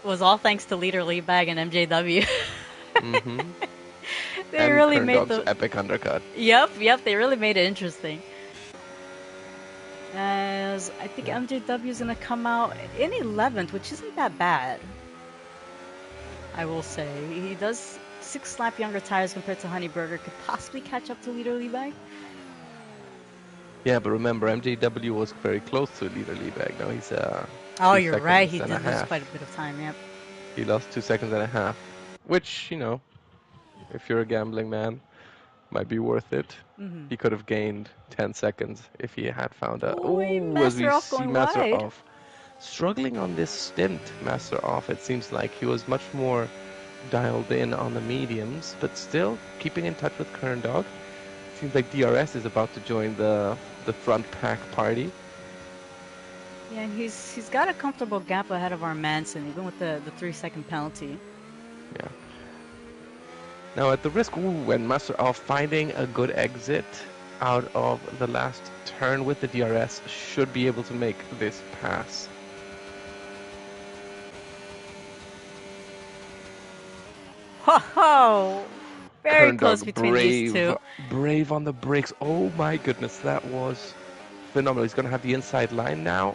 was all thanks to Leader Liebag and MJW. They and really Kern made Dog's the epic undercut. Yep, they really made it interesting. As I think MJW is gonna come out in 11th, which isn't that bad. I will say he does 6 lap younger tires compared to Honeyberger. Could possibly catch up to Leader Liebag. Yeah, but remember, MJW was very close to Leader Liebag. Now he's oh, you're right. He did lose quite a bit of time. Yep. He lost 2 seconds and a half, which, you know, if you're a gambling man, might be worth it. He could have gained 10 seconds if he had found a. Ooh, as we see Masterov struggling on this stint. Masterov, it seems like he was much more dialed in on the mediums, but still keeping in touch with Kern Dog. Seems like DRS is about to join the front pack party. Yeah, and he's got a comfortable gap ahead of our Manson, even with the 3-second penalty. Yeah. Now at the risk, when Masterov finding a good exit out of the last turn with the DRS, should be able to make this pass. Ho ho! Very Kern close Dog, between these two. Brave on the brakes. Oh my goodness, that was phenomenal. He's going to have the inside line now.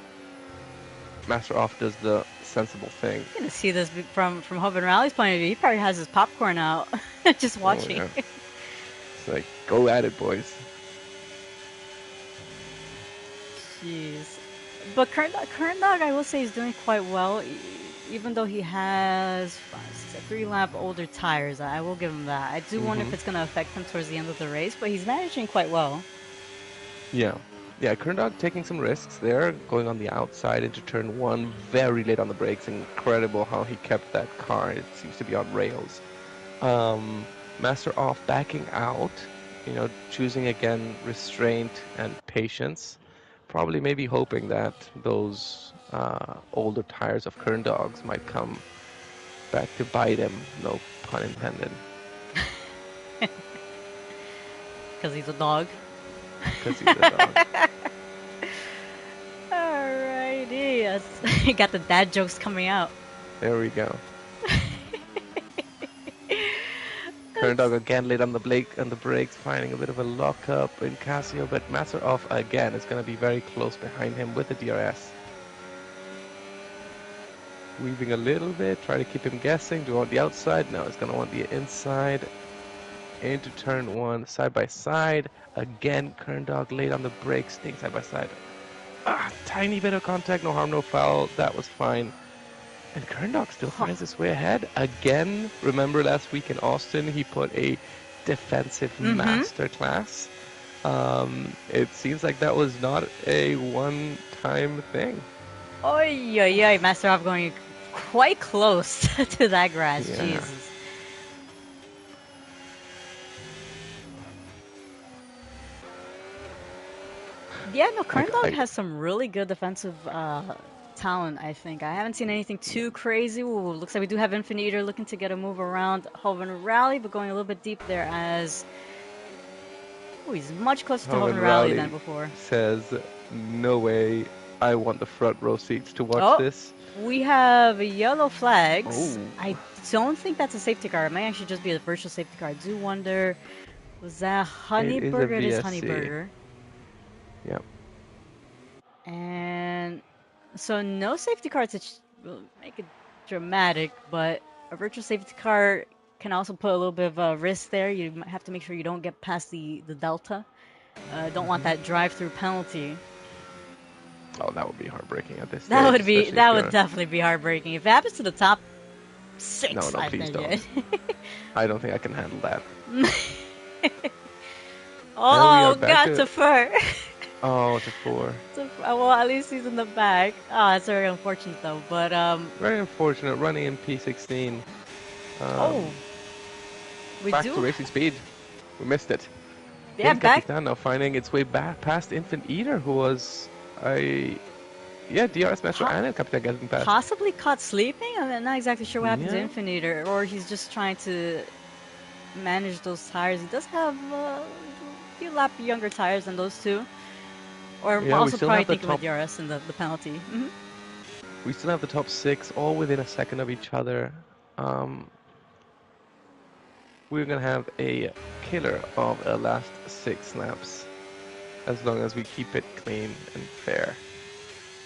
Masterov does the sensible thing. You're gonna see this from Hoban Rally's point of view. He probably has his popcorn out, just watching. Oh, yeah. It's like, go at it, boys. Jeez. But Kern Dog, I will say, is doing quite well, even though he has 3-lap older tires. I will give him that. I do wonder if it's going to affect him towards the end of the race, but he's managing quite well. Yeah. Yeah, Kern Dog taking some risks there, going on the outside into turn 1, very late on the brakes. Incredible how he kept that car. It seems to be on rails. Masterov backing out, you know, choosing again restraint and patience. Probably maybe hoping that those older tires of Kern Dog's might come back to bite him, no pun intended. Because he's a dog. Because he's a dog. Alrighty, yes. You got the dad jokes coming out. There we go. Kern Dog again late on the brakes, finding a bit of a lockup in Casio, but Masterov again is going to be very close behind him with the DRS. Weaving a little bit, try to keep him guessing. Do you want the outside? No, it's going to want the inside. Into turn 1, side by side. Again, Kern Dog late on the brakes, staying side by side. Tiny bit of contact, no harm, no foul. That was fine. And Kern Dog still finds his way ahead. Again, remember last week in Austin, he put a defensive masterclass. It seems like that was not a one-time thing. Oy, oy, oy. Masterov going quite close to that grass. Yeah. Jesus. Yeah, no, Kern Dog has some really good defensive talent, I think. I haven't seen anything too crazy. Ooh, looks like we do have Infinite Eater looking to get a move around Hoban Rally, but going a little bit deep there as... Ooh, he's much closer to Hoban Rally than before. Says, no way, I want the front row seats to watch this. We have yellow flags. Oh. I don't think that's a safety car. It might actually just be a virtual safety car. I do wonder, was that Honeyberger? It is Honeyberger. Yep. And So no safety cars, which will make it dramatic, but a virtual safety car can also put a little bit of a risk there. You might have to make sure you don't get past the delta. Don't want that drive-through penalty. Oh, that would be heartbreaking at this That stage, would be especially if that would you're. definitely be heartbreaking. If it happens to the top No, six, no, I please think don't. it. I don't think I can handle that. And we are Oh, back got to. to fur. Oh, to 4. Well, at least he's in the back. Oh, it's very unfortunate though. But Very unfortunate running in P16. oh, Um, we Back to do. racing speed. We missed it. Yeah, El back Capitan now finding its way back past Infant Eater, who was a DRS Master po and El Capitan getting past. possibly caught sleeping. I'm not exactly sure what happened to Yeah, Infinator, or he's just trying to manage those tires. He does have a few lap younger tires than those two. Or yeah. also probably thinking about DRS and the penalty. We still have the top 6, all within a second of each other. We're gonna have a killer of a last 6 laps, as long as we keep it clean and fair.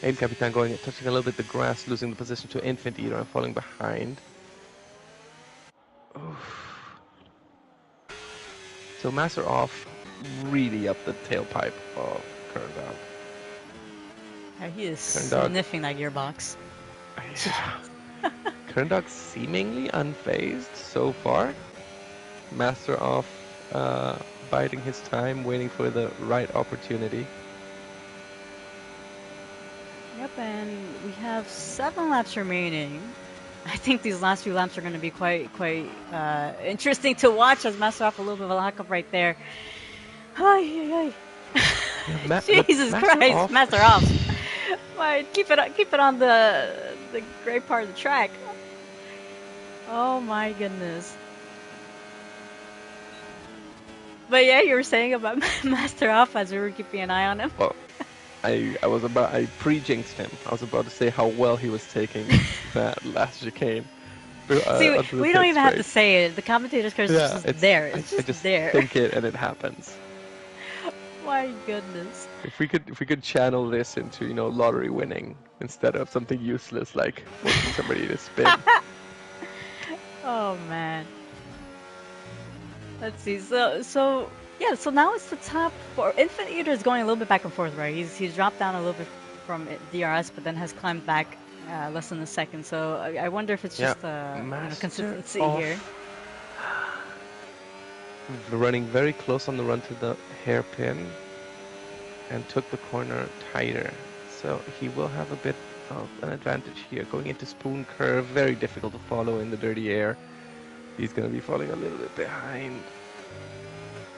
El Capitan touching a little bit the grass, losing the position to Infant Eater and falling behind. Oof. So Master off, really up the tailpipe of Kern Dog. Yeah, he is Kern Dog. sniffing that gearbox. Yeah. Kern Dog seemingly unfazed so far. Master off, biding his time, waiting for the right opportunity. Yep, and we have 7 laps remaining. I think these last few laps are going to be quite interesting to watch as Master off a little bit of a lockup right there. Ay, Yeah, Jesus Master Christ, off. Master off. Why, keep it on the gray part of the track. Oh my goodness. But yeah, you were saying about Master off as we were keeping an eye on him. Well, I pre-jinxed him. I was about to say how well he was taking that last chicane. See, we don't even have to say it. The commentator's curse is just there. It's I just just there. think it and it happens. My goodness. If we could channel this into, lottery winning instead of something useless like forcing somebody to spin. Oh man. Let's see. So yeah. So now it's the top 4. Infant Eater is going a little bit back and forth, right? He's dropped down a little bit from DRS, but then has climbed back less than a second. So I wonder if it's just consistency here. Running very close on the run to the hairpin and took the corner tighter. So he will have a bit of an advantage here. Going into spoon curve, very difficult to follow in the dirty air. He's going to be falling a little bit behind.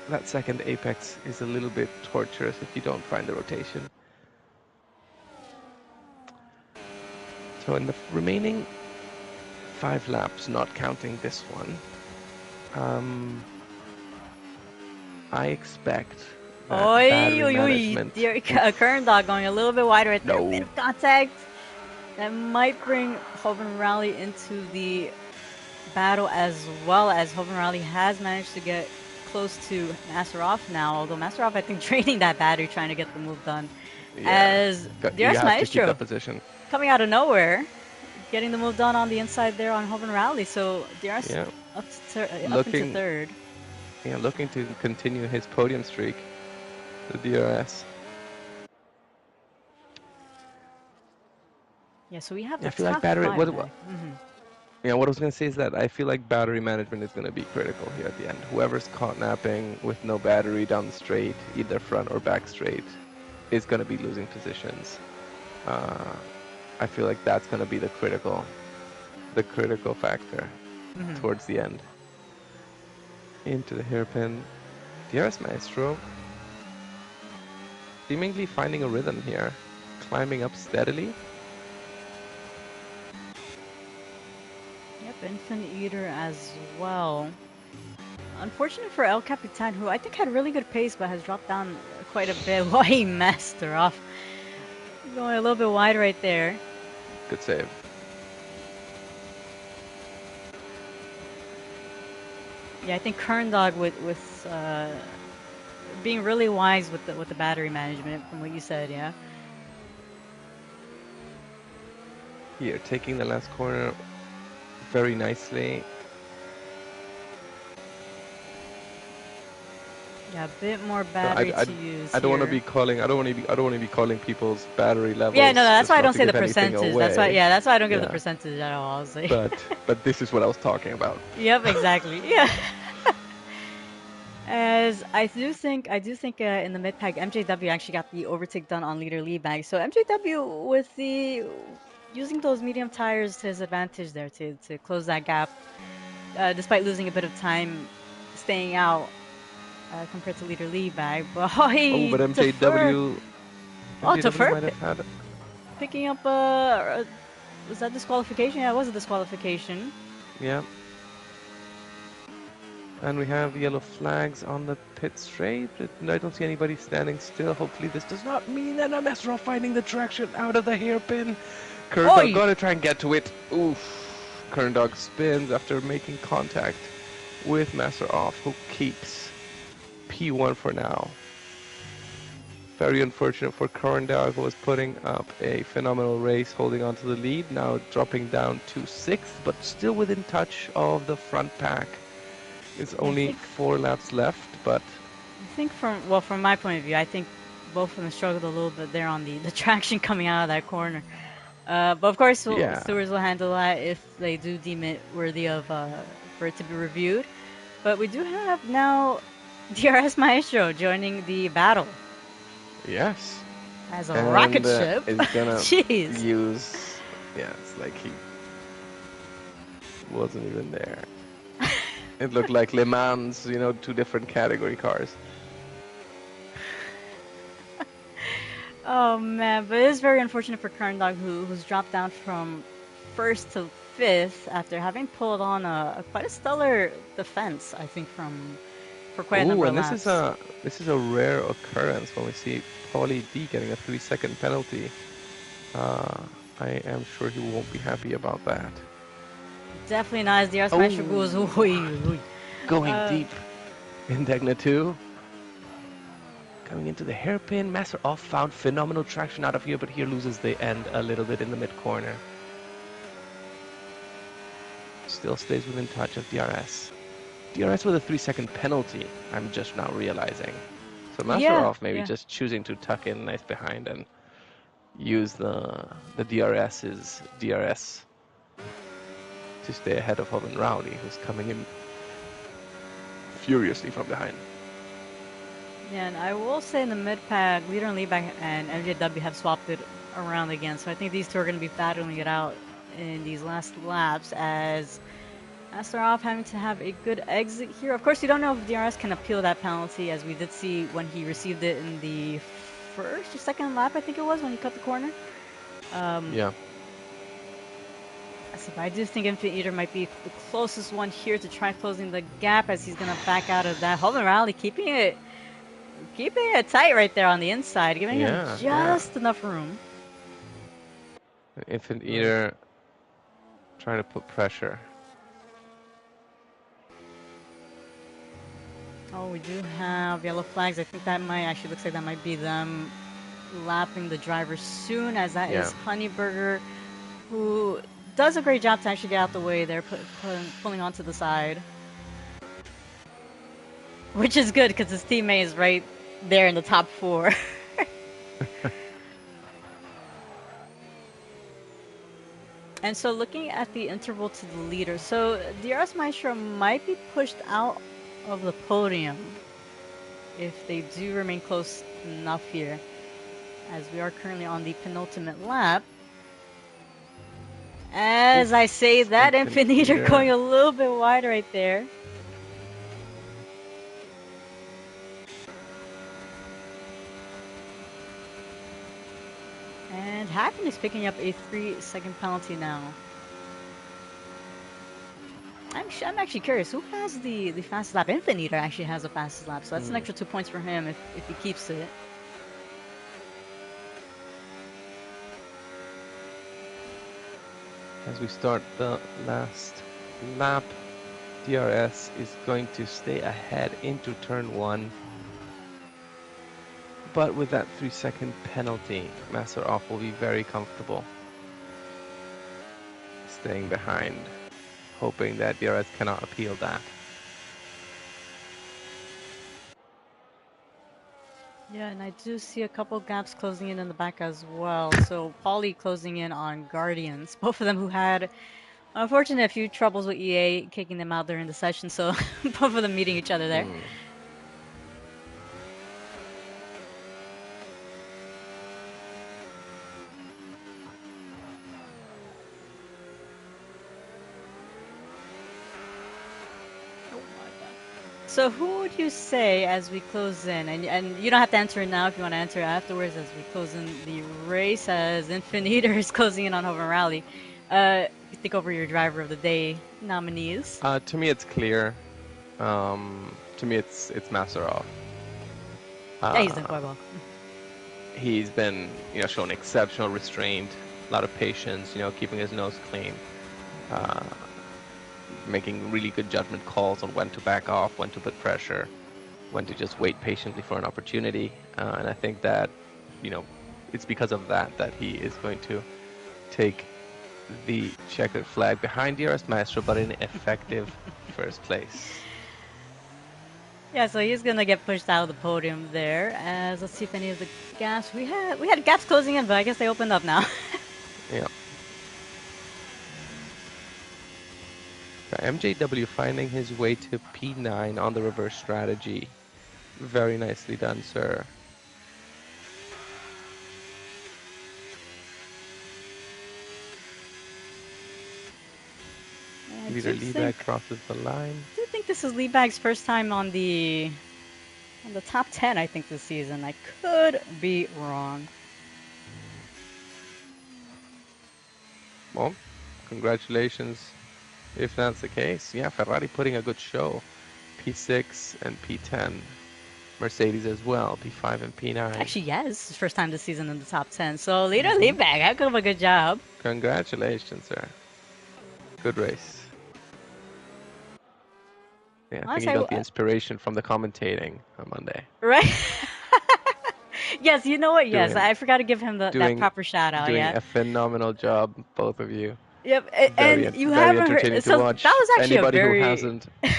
That second apex is a little bit torturous if you don't find the rotation. So in the remaining 5 laps, not counting this one, I expect that battery management... Kern Dog going a little bit wider right there. A bit of contact. That might bring Hoven Rally into the battle, as well as Hoven Rally has managed to get close to Master off now, although Master off I think draining that battery trying to get the move done. Yeah. As DRS Maestro position. coming out of nowhere, getting the move done on the inside there on Hoven Rally. So DRS up into third. Yeah, looking to continue his podium streak, the DRS. Yeah, so we have the I feel top like battery. 5 Yeah, what I was going to say is that I feel like battery management is going to be critical here at the end. Whoever's caught napping with no battery down the straight, either front or back straight, is going to be losing positions. I feel like that's going to be the critical factor towards the end. Into the hairpin. DRS Maestro seemingly finding a rhythm here, climbing up steadily. Yep, Infant Eater as well. Unfortunate for El Capitan, who I think had really good pace, but has dropped down quite a bit while he Master off. Going a little bit wide right there. Good save. Yeah, I think Kern Dog with being really wise with the battery management, from what you said, yeah. Here, taking the last corner very nicely. Yeah, a bit more No, battery to use I don't want to here. be calling. I don't want to be calling people's battery Yeah, no, levels that's why just I not don't to say the give anything percentage. That's why, away. yeah, that's why I don't give the Yeah, percentage at all. I was like, but this is what I was talking about. yep, exactly. Yeah. As I do think in the mid pack, MJW actually got the overtake done on leader lead bag. So MJW with the using those medium tires to his advantage there to close that gap, despite losing a bit of time staying out compared to leader lead bag. But oh, Oh, he but defer. Oh, MJW defer might have had. picking up was that disqualification? Yeah, it was a disqualification. Yeah, and we have yellow flags on the pit straight. I don't see anybody standing still. Hopefully, this does not mean that Masterov finding the traction out of the hairpin. Kerndog Oi! gotta try and get to it. Oof. Kerndog spins after making contact with Masterov, who keeps P1 for now. Very unfortunate for Kerndog, who was putting up a phenomenal race, holding on to the lead. Now dropping down to 6th, but still within touch of the front pack. It's Yeah, only 4 laps left, but I think from my point of view, I think both of them struggled a little bit there on the traction coming out of that corner. But of course, yeah. stewards will handle that if they do deem it worthy of for it to be reviewed. But we do have now DRS Maestro joining the battle Yes. as a rocket And ship. is gonna Jeez. use. Yeah, it's like he wasn't even there. It looked like Le Mans, you know, 2 different category cars. Oh man, but it is very unfortunate for Karndog who's dropped down from first to fifth after having pulled on a quite a stellar defense, I think, from for quite a Oh, number of and laps. this is a rare occurrence when we see Paulie D getting a 3-second penalty. Uh, I am sure he won't be happy about that. Definitely not as the Ars Maestro goes. Oh, going Uh, deep in Degna 2. Coming into the hairpin, Master Off found phenomenal traction out of here, but here loses the end a little bit in the mid corner. Still stays within touch of DRS. DRS with a 3-second penalty, I'm just now realizing. So Master yeah, Off maybe yeah. just choosing to tuck in nice behind and use the DRS's DRS to stay ahead of Hoven Rowdy, who's coming in furiously from behind. Yeah, and I will say in the mid pack, Leader and Leadback and MJW have swapped it around again. So I think these two are going to be battling it out in these last laps as Astarov having to have a good exit here. Of course, you don't know if DRS can appeal that penalty, as we did see when he received it in the first or second lap, I think it was, when he cut the corner. Yeah. So I do think Infinite Eater might be the closest one here to try closing the gap, as he's going to back out of that. Hoven Rally keeping it tight right there on the inside, giving him just enough room. Infinite Eater trying to put pressure. Oh, we do have yellow flags. I think that might actually looks like that might be them lapping the driver soon, as that is Honeyburger, who does a great job to actually get out the way there, pulling onto the side. Which is good because his teammate is right there in the top 4. And so looking at the interval to the leader, so DRS Maestro might be pushed out of the podium if they do remain close enough here, as we are currently on the penultimate lap. As I say that, Infinite Eater going a little bit wide right there. And Happiness picking up a 3-second penalty now. I'm actually curious, who has the fastest lap? Infinite Eater actually has the fastest lap, so that's an extra 2 points for him if he keeps it. As we start the last lap, DRS is going to stay ahead into turn 1. But with that 3-second penalty, Master Off will be very comfortable. staying behind, hoping that DRS cannot appeal that. Yeah, and I do see a couple gaps closing in the back as well. So Paulie closing in on Guardians, both of them who had, unfortunately, a few troubles with EA kicking them out during the session. So both of them meeting each other there. So who would you say as we close in, and you don't have to answer it now if you want to answer it afterwards as we close in the race as Infiniter is closing in on Hoven Rally. You think over your driver of the day nominees? To me, it's clear. To me, it's Masarov. Yeah, he's done quite well. He's been, shown exceptional restraint, a lot of patience, keeping his nose clean, making really good judgment calls on when to back off, when to put pressure, when to just wait patiently for an opportunity. And I think that, it's because of that he is going to take the checkered flag behind DRS Maestro, but in effective first place. Yeah, so he's gonna get pushed out of the podium there. As let's see if any of the gaps we had gaps closing in, but I guess they opened up now. Yeah. MJW finding his way to P9 on the reverse strategy. Very nicely done, sir. Leader Liebag crosses the line. I do think this is Liebag's first time on the top 10, I think, this season. I could be wrong. Well, congratulations if that's the case. Yeah, Ferrari putting a good show. P6 and P10. Mercedes as well, P5 and P9. Actually, yes, his first time this season in the top 10. So, Leader Liebag, heck of a good job. Congratulations, sir. Good race. Yeah, I think he got the inspiration from the commentating on Monday. Right? Yes, you know what? Yes, I forgot to give him that proper shout out. Doing a phenomenal job, both of you. Yep, and you haven't heard. So watch. that was actually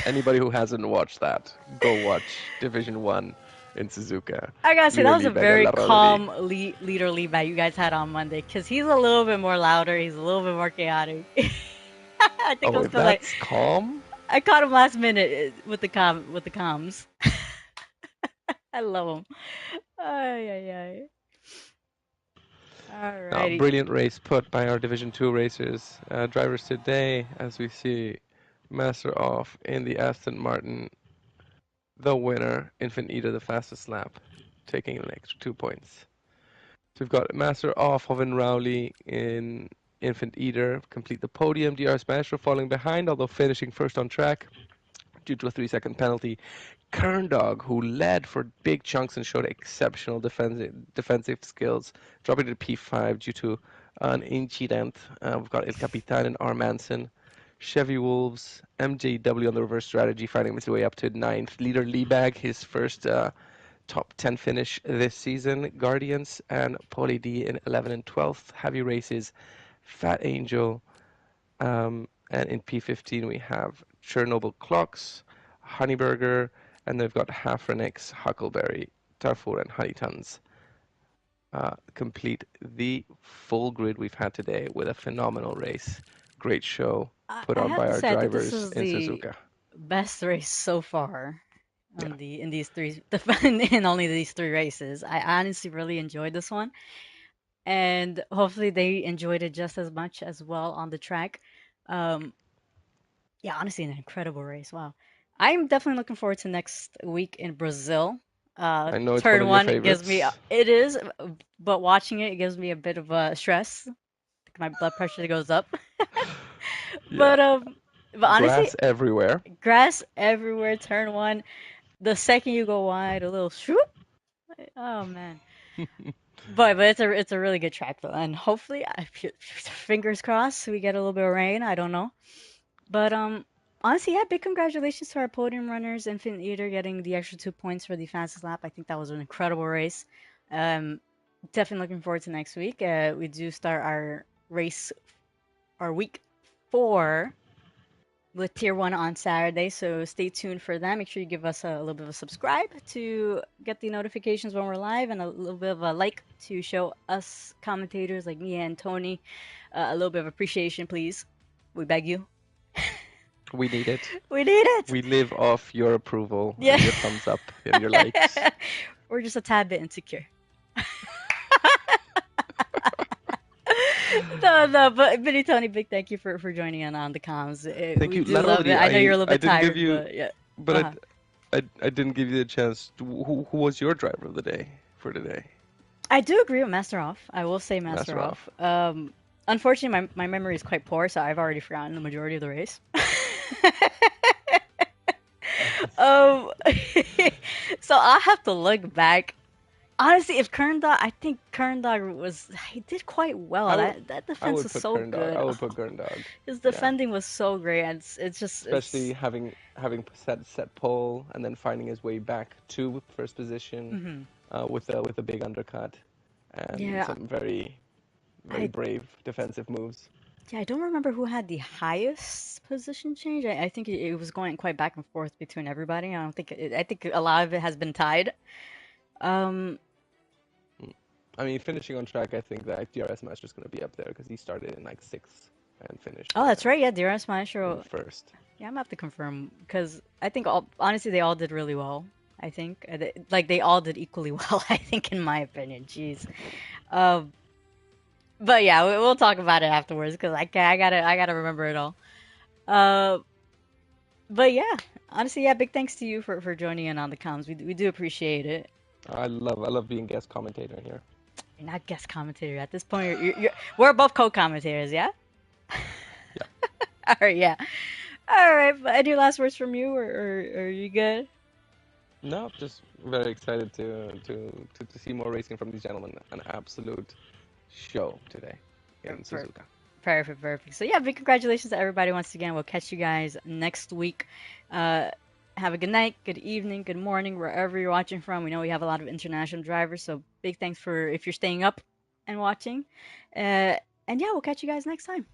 anybody who hasn't watched that, go watch Division 1 in Suzuka. I gotta say, that was a very calm Leader Liebag you guys had on Monday, because he's a little bit more louder. He's a little bit more chaotic. I think it was that's calm. I caught him last minute with the comms. I love him. Ay, ay, ay. Alrighty. Brilliant race put by our Division 2 racers. Drivers today, as we see Masarov in the Aston Martin, the winner, Infiniter, the fastest lap, taking an extra 2 points. So we've got Masarov, Hoven Rowley in Infiniter, complete the podium. DRS Maestro falling behind, although finishing first on track due to a 3-second penalty. Kerndog, who led for big chunks and showed exceptional defensive skills, dropping to P5 due to an incident. We've got El Capitan and R. Manson. Chevy Wolves, MJW on the reverse strategy, finding his way up to 9th. Leader Liebag, his first top 10 finish this season. Guardians and Paulie D in 11 and 12th. Heavy races, Fat Angel. And in P15 we have Chernobyl Clocks, Honeyburger, and they've got Hafrenix, Huckleberry, Darfur, and Honeytons. Complete the full grid we've had today with a phenomenal race. Great show put on by our drivers in Suzuka. Best race so far in in only these 3 races. I honestly really enjoyed this one, and hopefully they enjoyed it just as much as well on the track. Yeah, honestly, an incredible race. Wow. I'm definitely looking forward to next week in Brazil. I know it's turn one of your favorites. It is, but watching it gives me a bit of stress. My blood pressure goes up. But honestly, grass everywhere. Turn 1. The second you go wide, a little swoop. Oh man. But it's a really good track though, and hopefully, fingers crossed, we get a little bit of rain. I don't know, but honestly, yeah, big congratulations to our podium runners. Infiniter getting the extra 2 points for the fastest lap. I think that was an incredible race. Definitely looking forward to next week. We do start our week 4 with Tier 1 on Saturday, so stay tuned for that. Make sure you give us a little bit of a subscribe to get the notifications when we're live, and a little bit of a like to show us commentators like me and Tony a little bit of appreciation, please. We beg you. We need it. We need it! We live off your approval Yeah. and your thumbs up and your likes. We're just a tad bit insecure. No, but Vinny Tony, big thank you for joining in on the comms. Thank We you. do Not love it. only I know you're a little I bit didn't give tired, you, but yeah. but Uh-huh. I didn't give you the chance. Who was your driver of the day for today? I do agree with Master Off. I will say Master Master Off. Off. Unfortunately, my memory is quite poor, so I've already forgotten the majority of the race. um, so I have to look back. Honestly, if Kern Dog, I think Kern Dog he did quite well. I would That I defense would was put so Gurn Dog. good. I would put Gurn Dog. His Yeah. defending was so great, and it's just Especially having set pole and then finding his way back to first position with a big undercut and yeah. some very I brave defensive moves. Yeah, I don't remember who had the highest position change. I think it was going quite back and forth between everybody. I don't think I think a lot of it has been tied. Um, I mean, finishing on track, I think that DRS Master is going to be up there because he started in like sixth and finished oh, that's right. Yeah, DRS Maestro. in first. Yeah, I'm gonna have to confirm because I think honestly they all did really well. I think they all did equally well. I think in my opinion. Jeez. Um, but yeah, we'll talk about it afterwards because I gotta remember it all. Uh, but yeah, honestly, yeah, big thanks to you for joining in on the comms. We do appreciate it. I love being guest commentator here. You're not guest commentator at this point. We're both co-commentators, yeah. Yeah. All right, yeah. All right, but any last words from you, or are you good? No, just very excited to see more racing from these gentlemen. An absolute show today in Suzuka. Perfect, perfect. So yeah, big congratulations to everybody once again. We'll catch you guys next week. Have a good night, good evening, good morning, wherever you're watching from. We know we have a lot of international drivers, so big thanks for if you're staying up and watching. And yeah, we'll catch you guys next time.